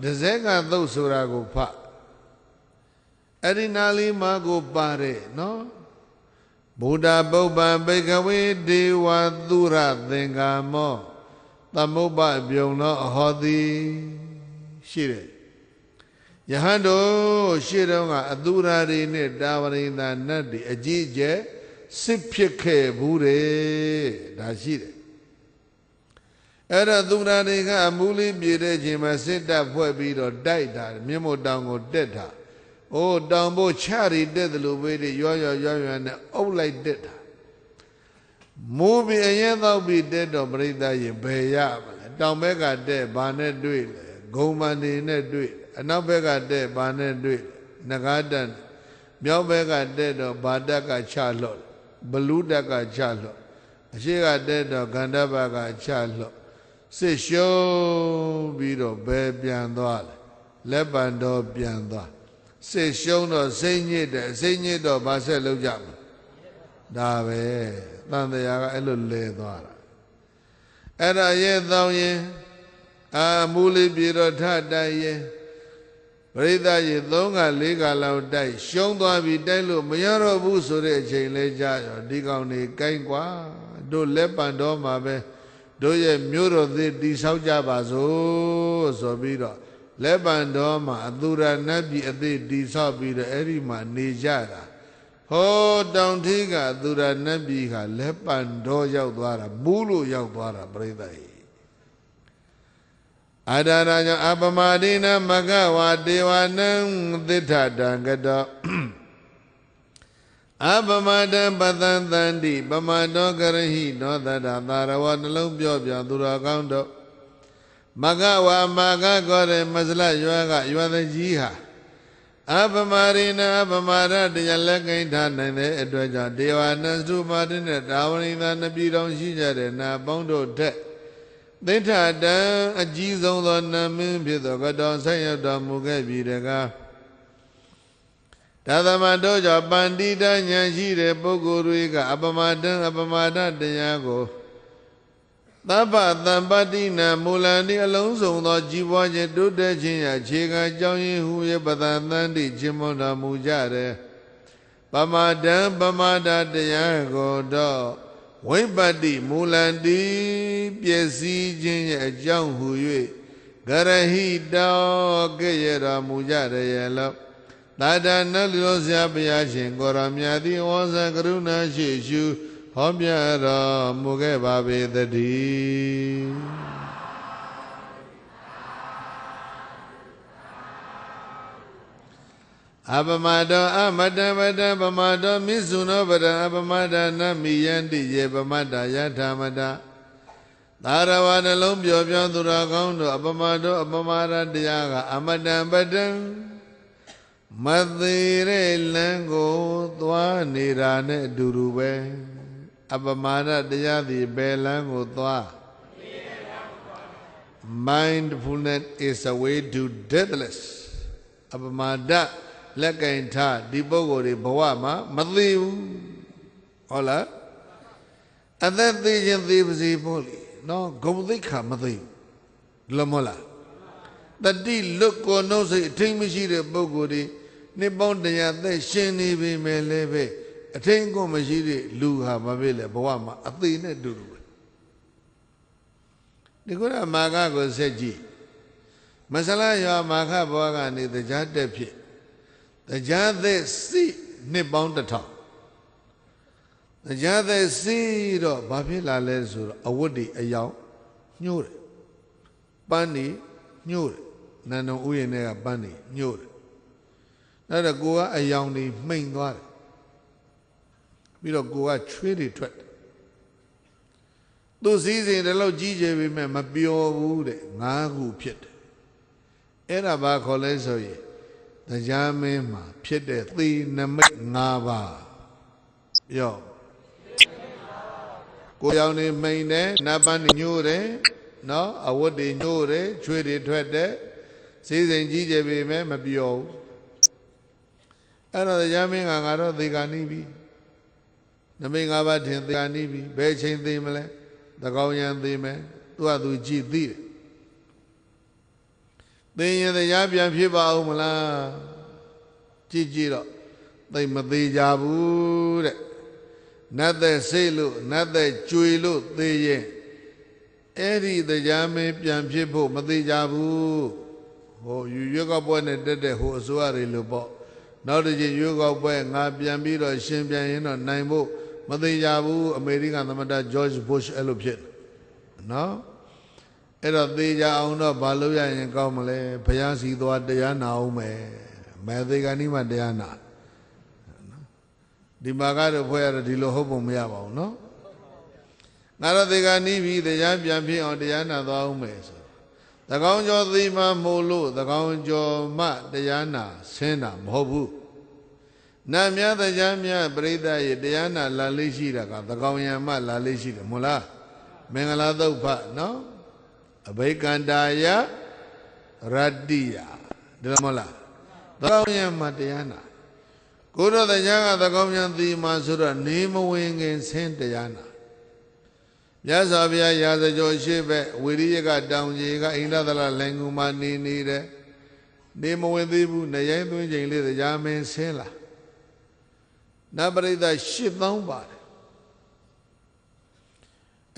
Speaker 1: ဒဇက်ကသုတ်ဆိုတာကိုဖတ်အဲ့ဒီနာလီမှာကိုပါတယ်နော်ဗုဒ္ဓပုပ္ပံဘိကဝေဒေဝသုရသင်္ကာမောသမုပ္ပပြုံသောအဟောတိရှိတယ်ယဟန်တို့ရှေ့တော့ကအသူရာတွေနဲ့တာဝရိန္ဒာနတ်တွေအကြီးအကျယ်စစ်ဖြစ်ခဲ့ဘူးတယ်ဒါရှိတယ်အဲ့တော့သူရာတွေကအမူလေးပြေတဲ့ချိန်မှာစစ်တပ်ဖွဲ့ပြီးတော့တိုက်တာမြင့်မို့တောင်ကိုတက်တာအိုးတောင်ဖို့ချရီတက်တယ်လို့ပဲရွရွနဲ့အုပ်လိုက်တက်တာမိုးပြီးအရင်တော့ပြီးတက်တော့ပြိဿရင်ဘယ်ရမလဲတောင်ဘက်ကတက်ဘာနဲ့တွေ့လဲဂုံမန်နေနဲ့တွေ့အနောက်ဘက်ကတက်ဘာနဲ့တွေ့နဂါတန်မြောက်ဘက်ကတက်တော့ဘာတက်ကချလွတ်ဘလူးတက်ကချလွတ်အရှိကတက်တော့ဂန္ဓဘကချလွတ်စစ်ရှုံးပြီးတော့ဘယ်ပြန်သွားလဲလက်ပံတော်ပြန်သွားစစ်ရှုံးတော့စိတ်ညစ်တယ်စိတ်ညစ်တော့ဘာဆက်လုပ်ကြမလဲဒါပဲတန်တရားကအဲ့လိုလဲသွားတာအဲ့ဒါရဲ့သောင်းရင်အာမူလေးပြေတော့ထတိုက်ရင်ပရိသတ်ရေ3က4ကလောက်တိုက်ရှုံးသွားပြီတိုက်လို့မရတော့ဘူးဆိုတဲ့အချိန်လဲကြာရောဒီကောင်နေကိုင်းกว่าတို့လက်ပံတော်မှာပဲတို့ရဲ့မြို့တော်သေးတိဆောက်ကြပါစို့ဆိုပြီးတော့လက်ပံတော်မှာအသူရနတ်ပြည်အသေးတိဆောက်ပြီးတော့အဲ့ဒီမှာနေကြတာဟောတောင်ထိပ်ကအသူရနတ်ပြည်ကလက်ပံတော်ရောက်သွားတာမူးလို့ရောက်သွားတာပြိဿရေအာဒါရကြောင့်အပမဒိနာမကဝဒေဝနံသစ္ထတံကတောအပမတံပတံသန္တိပမတောကရဟိနောတတသာရဝနှလုံးပြောပြသူတော်ကောင်းတို့မကဝမကကောတဲ့မစလရွာကရွာတဲ့ကြီးဟာအပမရိနာအပမရတရားလက်ကိန်းထားနိုင်တဲ့အတွက်ကြောင့်ဒေဝနံစုမာတိနဲ့တာဝရိသာနပြည်တော်ရှိကြတဲ့နာပေါင်းတို့ထက်သစ္ထတံအကြီးဆုံးသောနာမင်းဖြစ်သောကတော်ဆက်ရောက်တော်မူခဲ့ပြီတကားဒါသမတို့ကြောင့်ပန္တိတဉာဏ်ရှိတဲ့ပုဂ္ဂိုလ်တွေကအပမတံအပမဒတရားကိုသဗ္ဗတံပတ္တိနမူလန်ဒီအလုံးစုံသောကြီးပွားခြင်းတိုးတက်ခြင်းရာခြေခံကြောင်းရင်းဟူ၍ပတန်တန်တိခြင်းမွန်တော်မူကြတယ်ပမတံပမဒတရားကိုတော့ဝိပတ္တိမူလန်တိပျက်စီးခြင်းရဲ့အကြောင်းဟူ၍ဂရဟိတောကဲ့ရဲ့တော်မူကြတယ်ရဲ့လို့သာဒနာလူဆရာဘုရားရှင်ကိုရောမြတ်သည်ဝါစကရုဏာရှိရှုဟောပြတော်မူခဲ့ပါပေတည်းအပမတောအမတပတပမတောမိစုနောပဒအပမဒနမိယန္တိယေပမတယထာမတသာရဝနှလုံးပြောပြောသူတော်ကောင်းတို့အပမတောအပမဒတရားကအမတပတံမသေးတဲ့လမ်းကိုသွားနေတာနဲ့အတူတူပဲအပမဒတရားသည်ဘယ်လမ်းကိုသွား Mindfulness is a way to deathless အပမာဒလက်ကင်ထားဒီပုဂ္ဂိုလ်တွေဘဝမှာမသိဘူးဟုတ်လားအသက်သေးခြင်းသေးပါစေပေါ့လေနော်ဂုဏ်သိက္ခာမသိဘူးလွတ်မလားတတိလွတ်ကိုနှုတ်စိတ်အထိတ်မရှိတဲ့ပုဂ္ဂိုလ်တွေနှစ်ပေါင်း100သက်ရှင်နေပြီမဲ့လည်းပဲအထိတ်ကိုမရှိတဲ့လူဟာမဖြစ်လေဘဝမှာအသေးနဲ့တူတူပဲဒီကုရမာခကိုဆက်ကြည့်မဆလာရွာမာခဘဝကနေတရားတက်ဖြစ်တရားသက်စီနှစ်ပေါင်း1000တရားသက်စီတော့ဘာဖြစ်လာလဲဆိုတော့အဝတ်တွေအယောင်ညှို့တယ်ပန်းနေညှို့တယ်နန္ဒုံဥယျာဉ်တွေကပန်းနေညှို့တယ်အဲ့တော့ကိုကအယောင်တွေမှိန်သွားတယ်ပြီးတော့ကိုကချွေးတွေထွက်တယ်သူစည်းစိမ်တလို့ကြီးကျယ်ပြီမဲ့မပျော်ဘူးတဲ့9ခုဖြစ်တယ်အဲ့ဒါဘာခေါ်လဲဆိုရင်တရားမင်းမှာဖြစ်တဲ့သေနမိတ်5ပါးပြောကိုရောင်နေမိန်တယ်နတ်ပန်းညိုးတယ်နော်အဝတ်တွေညိုးတယ်ချွေးတွေထွက်တယ်စည်းစိမ်ကြီးကျယ်ပြီမဲ့မပျော်ဘူးအဲ့တော့တရားမင်းကငါတော့သေကနီးပြီနမိတ်5ပါးထင်သေကနီးပြီဘယ်ချိန်သေမလဲသကောင်းရန်သေမယ်သူကသူကြည့်သိတယ်သေရင်တရားပြန်ဖြစ်ပါဦးမလားကြည့်ကြည့်တော့သိမသေးကြဘူးတဲ့နတ်သက်စိတ်လို့နတ်သက်ကြွေလို့သေရင်အဲ့ဒီတရားမင်းပြန်ဖြစ်ဖို့မသေးကြဘူးဟိုရွေးကောက်ပွဲနဲ့တက်တဲ့ဟိုအစိုးရတွေလို့ပေါ့နောက်တစ်ချိန်ရွေးကောက်ပွဲငါပြန်ပြီးတော့ရှင်ပြန်ရင်တော့နိုင်ဖို့မသေးကြဘူးအမေရိကန်သမ္မတဂျော့ဂျ်ဘုရှ်အဲ့လိုဖြစ်နော်အဲ့တော့သေကြအောင်တော့ဘာလို့ရရင်ကောင်းမလဲဘုရားစီသွားတရားနာအောင်မယ်မဲသေးကနီးမှတရားနာဒီမှာကတော့ဖွဲ့ရတော့ဒီလိုဟုတ်ပုံမရပါဘူးနော်ငါတော့သေကနီးပြီတရားပြန်ဖြစ်အောင်တရားနာသွားအောင်မယ်ဆိုသကောင်းကျော်သေမှမို့လို့သကောင်းကျော်မှတရားနာဆင်းတာမဟုတ်ဘူးနတ်များတရားများပရိသတ်ရဲ့တရားနာလာလေးရှိတာကသကောင်းရံမှလာလေးရှိတယ်မဟုတ်လားမင်္ဂလာသုတ်ဖနော်အဘိကန္တာယရတ္တိယဒါမဟုတ်လားသကောင်းရံမှတရားနာကိုယ်တော်တရားကသကောင်းရံသိမှဆိုတော့နေမဝင်ခင်ဆင်းတရားနာမြတ်စွာဘုရားရာဇကျော်ရှိဘက်ဝိရိယကတောင်ကြီးကအိန္ဒသလလိုင်ကူမှာနေတယ်နေမဝင်သေးဘူးနေရိုင်းသွင်းချိန်လေးတရားမင်းဆင်းလာနတ်ပရိသတ်8000ပါတယ်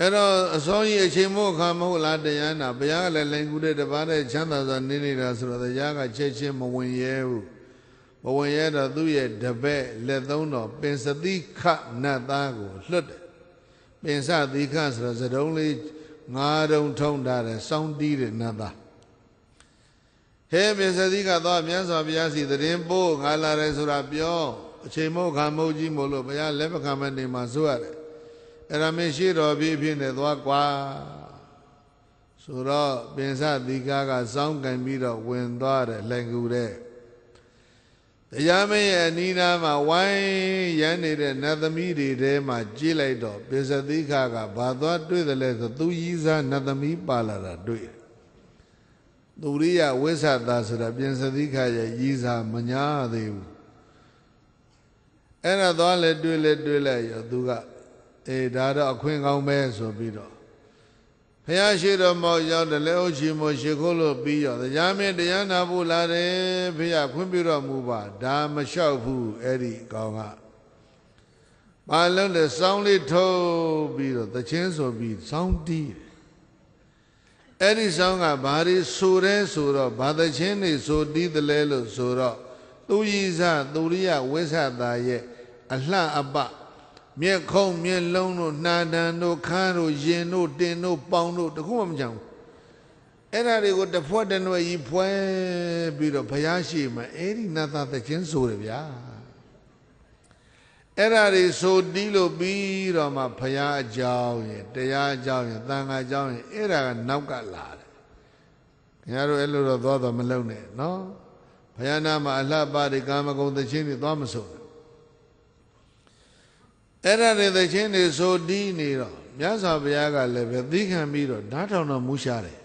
Speaker 1: အဲ့တော့အစောကြီးအချိန်မို့ခါမဟုတ်လားတရားနာဘုရားကလည်းလိုင်ကူတဲ့တပါးတဲ့ချမ်းသာစွာနေနေတာဆိုတော့တရားကချက်ချင်းမဝင်ရဲဘူးမဝင်ရဲတော့သူ့ရဲ့တပည့်လက်သုံးတော်ပင်စတိခနတ်သားကိုလွတ်တယ်ပင်စတိခဆိုတော့စတုံးလေး9တုံထုံးထားတယ်စောင်းတီးတဲ့နတ်သားဟဲပင်စတိခသွားမြတ်စွာဘုရားစီသတင်းပို့ငါလာတယ်ဆိုတာပြောအချိန်မို့ခါမဟုတ်ကြီးမို့လို့ဘုရားလက်ပကံမနေမှာဆိုရတယ်အဲ့ဒါမင်းရှိတော်ပြည့်ပြည့်နဲ့သွားကွာဆိုတော့ပင်စတိခကစောင်းကန်ပြီးတော့ဝင်သွားတယ်လိုင်ကူတဲ့တရားမင်းရဲ့အနီးနားမှာဝိုင်းရမ်းနေတဲ့နတ်သမီးတွေထဲမှာကြည့်လိုက်တော့ပင်စတိခကဘာသွားတွေ့တယ်လဲဆိုသူကြီးစားနတ်သမီးပါလာတာတွေ့တယ်သူရိယဝိသတာဆိုတာပင်စတိခရဲ့ကြီးစားမညာသေးဘူးအဲ့ဒါသွားလဲတွေ့လိုက်ရောသူကအေးဒါတော့အခွင့်ကောင်းပဲဆိုပြီးတော့ဘုရားရှိတော်မောက်ရောက်တယ်လက်အုပ်ချီမို့ရှိခိုးလို့ပြီးရောတရားမင်းတရားနာဖို့လာတယ်ဘုရားခွင့်ပြုတော်မူပါဒါမလျှောက်ဘူးအဲ့ဒီကောင်ကဘာလို့လဲစောင်းလေးထုတ်ပြီးတော့သချင်းဆိုပြီးစောင်းတီးတယ်အဲ့ဒီစောင်းကဘာတွေဆိုရဲဆိုတော့ဘာသချင်းတွေဆိုတီးတယ်လဲလို့ဆိုတော့သူကြီးစားသူရိယဝိသတာရဲ့အလှအပမျက်ခုံးမျက်လုံးတို့နှာတန်တို့ခန်းတို့ရင်တို့တင်တို့ပေါင်တို့တခုမှမကြောက်ဘူးအဲ့ဒါတွေကိုတစ်ဖွဲ့တစ်နွယ်ကြီးဖွဲပြီးတော့ဘုရားရှိမှအဲ့ဒီနတ်သားသချင်းဆိုတယ်ဗျာအဲ့ဒါတွေဆိုတီးလို့ပြီးတော့မှဘုရားအကြောင်းရင်တရားအကြောင်းရင်သံဃာအကြောင်းရင်အဲ့ဒါကနောက်ကလာတယ်ခင်ဗျားတို့အဲ့လိုတော့သွားမလုံးနဲ့နော်ဘုရားနာမှာအလှပတွေကာမဂုဏ်သချင်းတွေသွားမဆိုအဲ့ဒါတွေသချင်းတွေဆိုတီးနေတော့မြတ်စွာဘုရားကလည်းပဲသီးခံပြီးတော့ဓာတ်ထောင်တော်မူရှာတယ်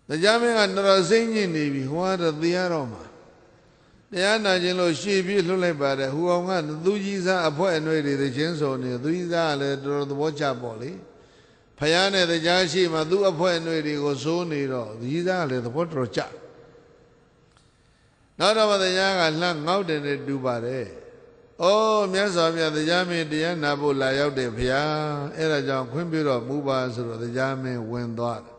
Speaker 1: တ တရားမင်းကတော်စိတ်ညစ်နေပြီဟောတော့သိရတော့မှာတရားနာခြင်းလို့ရှေ့ပြေးလှုပ်လိုက်ပါတယ်ဟူအောင်ကသူကြီးစားအဖွဲအနှွေတွေသချင်းဆိုနေသူကြီးစားကလည်းတော်သဘောကျပေါ့လေဖယားနဲ့တရားရှိမှသူအဖွဲအနှွေတွေကိုစိုးနေတော့သူကြီးစားကလည်းသဘောတော်ကျနောက်တော့တရားကလှငေါက်တယ်နဲ့တူပါတယ်ဩမြတ်စွာဘုရားတရားမင်းတရားနာဖို့လာရောက်တယ်ဖယားအဲ့ဒါကြောင့်ခွင့်ပြုတော့မူပါဆိုတော့တရားမင်းဝင်သွားတယ်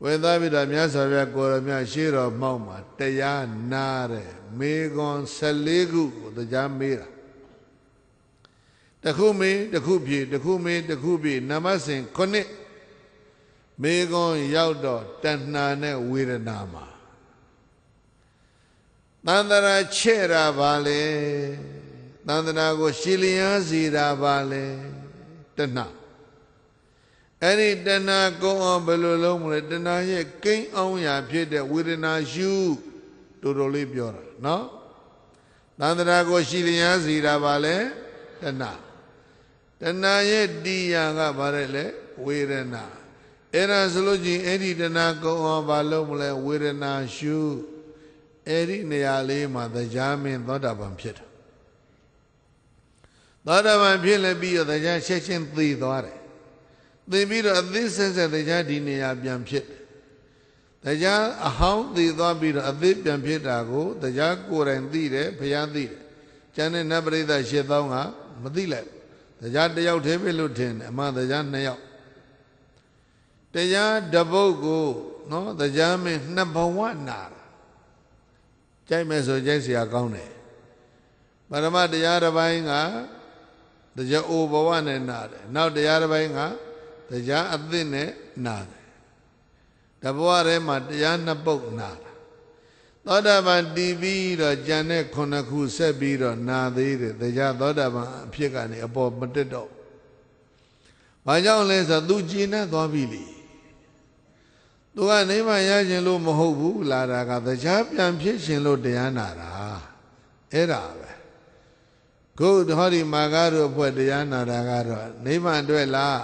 Speaker 1: ဝေသားပြီးတော့မြတ်စွာဘုရားကိုရမြရှေ့တော်မှောက်မှာတရားနာတဲ့မေခွန်14ခုကိုတရားမေးတာတခုမေးတခုဖြေတခုမေးတခုဖြေနမစဉ်9မေခွန်ရောက်တော့တဏှာနဲ့ဝေဒနာမှာသန္တရာချဲ့တာပါလေသန္တရာကိုရှည်လျားစေတာပါလေတဏှာအဲ့ဒီတဏှာကုံအောင်ဘယ်လိုလုပ်မလဲတဏှာရဲ့ကိန်းအောင်ရာဖြစ်တဲ့ဝေဒနာရှုတော်တော်လေးပြောတာနော်သန္တရာကိုရှည်လျားစေတာပါလေတဏှာတဏှာရဲ့တရားကဘာလဲလဲဝေဒနာအဲ့ဒါဆိုလို့ချင်းအဲ့ဒီတဏှာကုံအောင်ဘာလုပ်မလဲဝေဒနာရှုအဲ့ဒီနေရာလေးမှာတရားမင်းသောတာပန်ဖြစ်တာသောတာပန်ဖြစ်လည်းပြီးတော့တရားချက်ချင်းသိသွားတယ်သိပြီးတော့အသိဆက်ဆက်တရားဒီနေရာပြန်ဖြစ်တယ်တရားအဟောင်းသိသွားပြီးတော့အသိပြန်ဖြစ်တာကိုတရားကိုယ်တိုင်သိတယ်ဘုရားသိတယ်ကျန်တဲ့နတ်ပရိသတ်8000ကမသိလိုက်တရားတစ်ယောက်တည်းပဲလို့ထင်တယ်အမှန်တရား2ယောက်တရားတပုတ်ကိုနော်တရားမင်း2ဘဝနာတာကြိုက်မယ်ဆိုကြိုက်เสียကောင်းတယ်ပရမတရားတစ်ပိုင်းကတရားအိုဘဝနဲ့နာတယ်နောက်တရားတစ်ပိုင်းကတရားအသစ်နဲ့နာတယ်တဘဝထဲမှာတရား2ပုတ်နာတာသောတာပန်တည်ပြီးတော့ကြံတဲ့9ခုဆက်ပြီးတော့နာသေးတယ်တရားသောတာပန်အဖြစ်ကနေအပေါ်မတက်တော့ဘာကြောင့်လဲဆိုတော့သူကြည်နဲ့သွားပြီလေသူကနိဗ္ဗာန်ရခြင်းလို့မဟုတ်ဘူးလာတာကတရားပြန်ဖြစ်ခြင်းလို့တရားနာတာအဲ့ဒါပဲခုဟောဒီမာဂတို့အဖွဲ့တရားနာတာကတော့နိဗ္ဗာန်အတွက်လား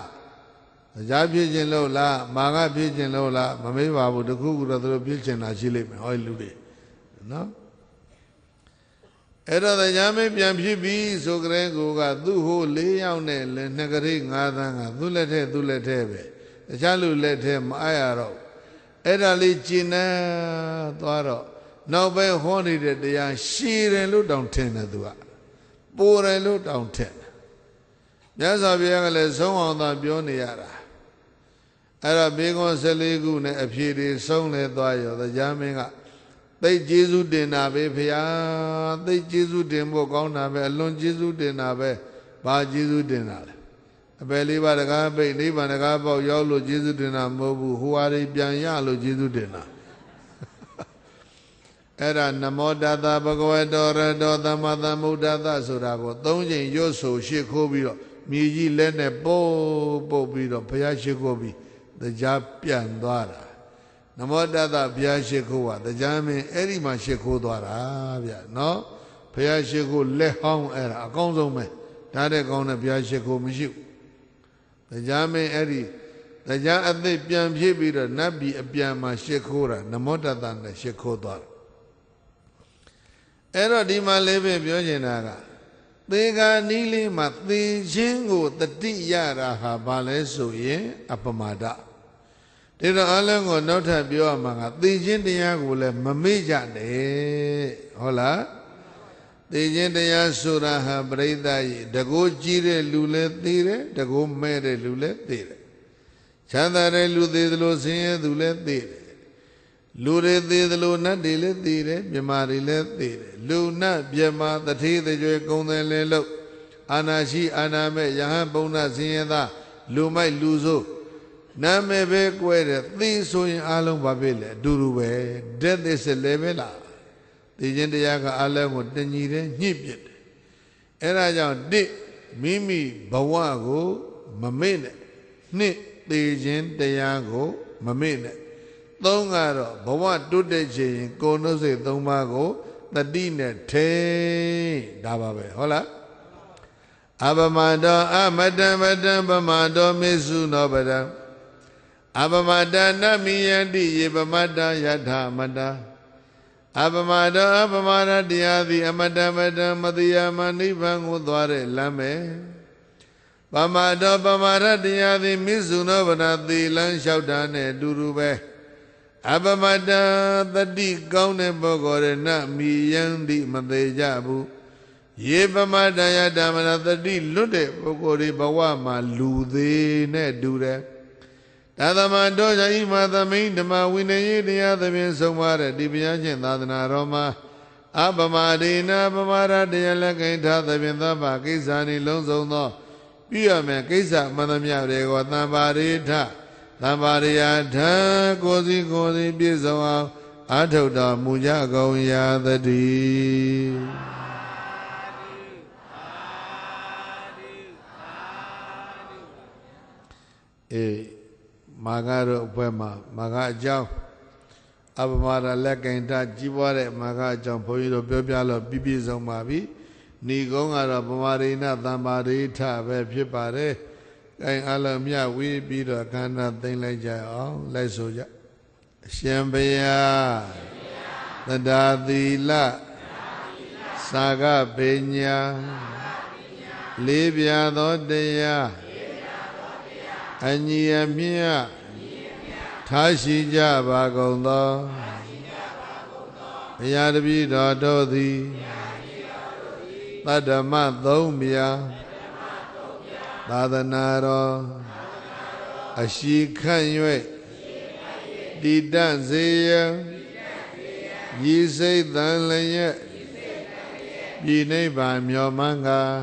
Speaker 1: တရားဖြစ်ခြင်းလို့လားမာဂဖြစ်ခြင်းလို့လားမမေးပါဘူးတခုခုတော့သူတို့ဖြစ်ခြင်းတာရှိလိမ့်မယ်ဟောဒီလူတွေနော်အဲ့တော့တရားမင်းပြန်ဖြစ်ပြီဆိုကြတဲ့ကိုကသူ့ဟို4ယောက်နဲ့လည်း2ကလေး5သန်းကသူ့လက်ထဲပဲတခြားလူလက်ထဲမအားရတော့အဲ့ဒါလေးကျင်နေသွားတော့နောက်ပဲဟောနေတဲ့တရားရှည်တယ်လို့တောင်ထင်တယ်သူကပိုတယ်လို့တောင်ထင်တယ်မြတ်စွာဘုရားကလည်းဆုံးအောင်သာပြောနေရတာအဲ့တော့ဘေကွန်14ခုနဲ့အဖြေတွေဆုံးလဲသွားရောတရားမင်းကသိကျေးဇူးတင်တာပဲဖေဟာသိကျေးဇူးတင်ဖို့ကောင်းတာပဲအလွန်ကျေးဇူးတင်တာပဲဘာကျေးဇူးတင်တာလဲအပယ်လေးပါးတကားပိတ်နိဗ္ဗာန်တကားပေါက်ရောက်လို့ကျေးဇူးတင်တာမဟုတ်ဘူးဟိုဟာတွေပြန်ရလို့ကျေးဇူးတင်တာအဲ့ဒါနမောတတဗုဒ္ဓဝတ္တောရတောသမ္မာသမ္ဗုဒ္ဓတဆိုတာကို3ချိန်ရွတ်ဆိုရှ िख ိုးပြီးတော့မြေကြီးလက်နဲ့ပုတ်ပြီးတော့ဘုရားရှ िख ိုးပြီးတရားပြန်သွားတာနမောတတဘုရားရှ िख ိုးကတရားမင်းအဲ့ဒီမှာရှ िख ိုးသွားတာဗျနော်ဘုရားရှ िख ိုးလက်ဟောင်းအဲ့ဒါအကောင်းဆုံးပဲဒါတဲ့ကောင်းတဲ့ဘုရားရှ िख ိုးမရှိဘူးတရားမင်းအဲ့ဒီတရားအသိပြန်ဖြစ်ပြီးတော့နတ်ပြည်အပြန်မှာရှ िख ိုးတာနမောတတနဲ့ရှ िख ိုးသွားတာအဲ့တော့ဒီမှာလေးပဲပြောချင်တာကသေခါနီးလေးမှာသေခြင်းကိုတတိရတာဟာဘာလဲဆိုရင်အပမဒဒီတော့အလုံးကိုနောက်ထပ်ပြောရမှာကသေခြင်းတရားကိုလည်းမမေ့ကြနဲ့ဟုတ်လားသေခြင်းတရားဆိုတာဟာပရိသတ်ကြီးတကိုးကြီးတဲ့လူလည်းသေတယ်တကိုးမဲ့တဲ့လူလည်းသေတယ်ချမ်းသာတဲ့လူသေသလိုဆင်းရဲသူလည်းသေတယ်လူတွေသေသလိုနတ်တွေလည်းသေတယ်မြမာတွေလည်းသေတယ်လူနတ်မြမာတထေးတကြွယ်ကုံတယ်လည်းလို့အာနာရှိအာနာမဲ့ယဟန်ပုံနာဆင်းရဲသားလူမိုက်လူဆိုးနာမည်ပဲကွဲတယ်သေဆိုရင်အလုံးဘာဖြစ်လဲအတူတူပဲ death is a level လားသေခြင်းတရားကအလုံးကိုတညီတယ်ညှိပစ်တယ်အဲ့ဒါကြောင့်မိမိဘဝကိုမမေ့နဲ့နှစ်သေခြင်းတရားကိုမမေ့နဲ့သုံးကတော့ဘဝတုတ်တဲ့ခြင်းကိုယ်နှုတ်စိတ်3ပါးကိုတတိနဲ့ထိန်ဒါပါပဲဟုတ်လားအပမတောအမတံပတံပမတောမေစုနောပတံ Apamadana miyanti yepamada yatha amada Apamada apamada diyadi amada mada madhyama nibbān ko thwāre lame Pamada pamada diyadi misuno vanati lan lျှောက်တာနဲ့အတူတူပဲApamada thati ကောင်းတဲ့ပုဂ္ဂိုလ်တွေနမိယံတိမသေးကြဘူးယေပမတယဓမ္မနာသတိလွတ်တဲ့ပုဂ္ဂိုလ်တွေဘဝမှာလူသေးနဲ့တူတယ်ဒါသမတောဇာဣမသမိန်ဓမ္မဝိနည်းတရားသဖြင့်ဆုံးပါတဲ့ဒီဘုရားရှင်သာသနာတော်မှာအပမဒေနာပမရတရားလက်ကိဋ္ဌသဖြင့်သဗ္ဗကိစ္စနှင့်လုံးစုံသောပြုရမယ်ကိစ္စမှန်သမျှတွေကိုသံပါရိထသံပါရိယထကိုယ်စီပြည့်စုံအောင်အာထုတော်မူကြကုန်ရာသတည်းမာဂတို့အဖွဲ့မှာမာဂအကြောင်းအပမရလက်ကင်တာကြီးပွားတဲ့မာဂအကြောင်းဘုန်းကြီးတို့ပြောပြလို့ပြည့်စုံပါပြီဏီကုန်းကတော့ပမာရိဏသံပါရိထပဲဖြစ်ပါတယ်အဲအလုံးမြဝေးပြီးတော့ခန္ဓာသိမ့်လိုက်ကြအောင်လိုက်ဆိုကြအရှင်ဘုရားသဒ္ဒါသီလသာဂပေညာလေးပြာသောတရားအညီအမျှထားရှိကြပါကုန်သောဘုရားတပည့်တော်တို့သည်သတ္တမသုံးမြာသာသနာတော်အရှိခန့်၍တည်တံ့စေရန်ရည်စိတ်တန်လျက်ပြည်နိဗ္ဗာန်မျှော်မှန်းကား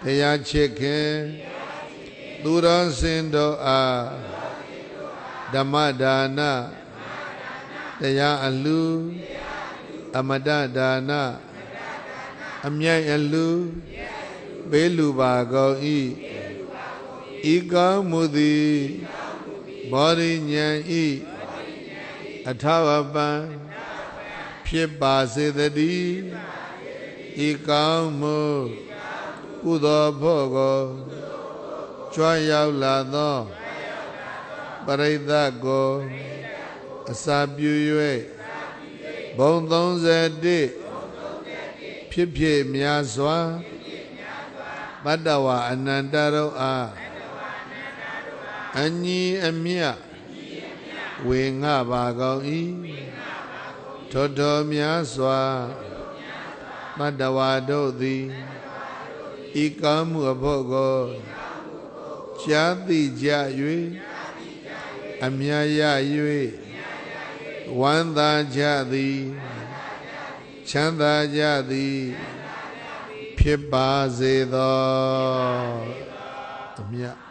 Speaker 1: တရားချစ်ခင်သူတော်စင်တို့အားဓမ္မဒါနတရားအလှအမတဒါနအမြိုက်အလှပေးလူပါကုန်ဤကောင်းမှုသည်ဘောရိညာဤအထာဝပံဖြစ်ပါစေတည်းဤကောင်းမှုကုသိုလ်ဖို့ကိုကြွရောက်လာသောပရိသတ်ကိုအစာပြု၍ဘုံ31ဖြစ်များစွာပတ္တဝအနန္တရောအားအညီအမျှဝေငှပါကုန်၏ထိုတော်များစွာပတ္တဝတို့သည်ဤကောင်းမှုအဖို့ကိုကြားသိကြ၍အမြတ်ရ၍ဝမ်းသာကြသည်ချမ်းသာကြသည်ဖြစ်ပါစေသောအမြတ်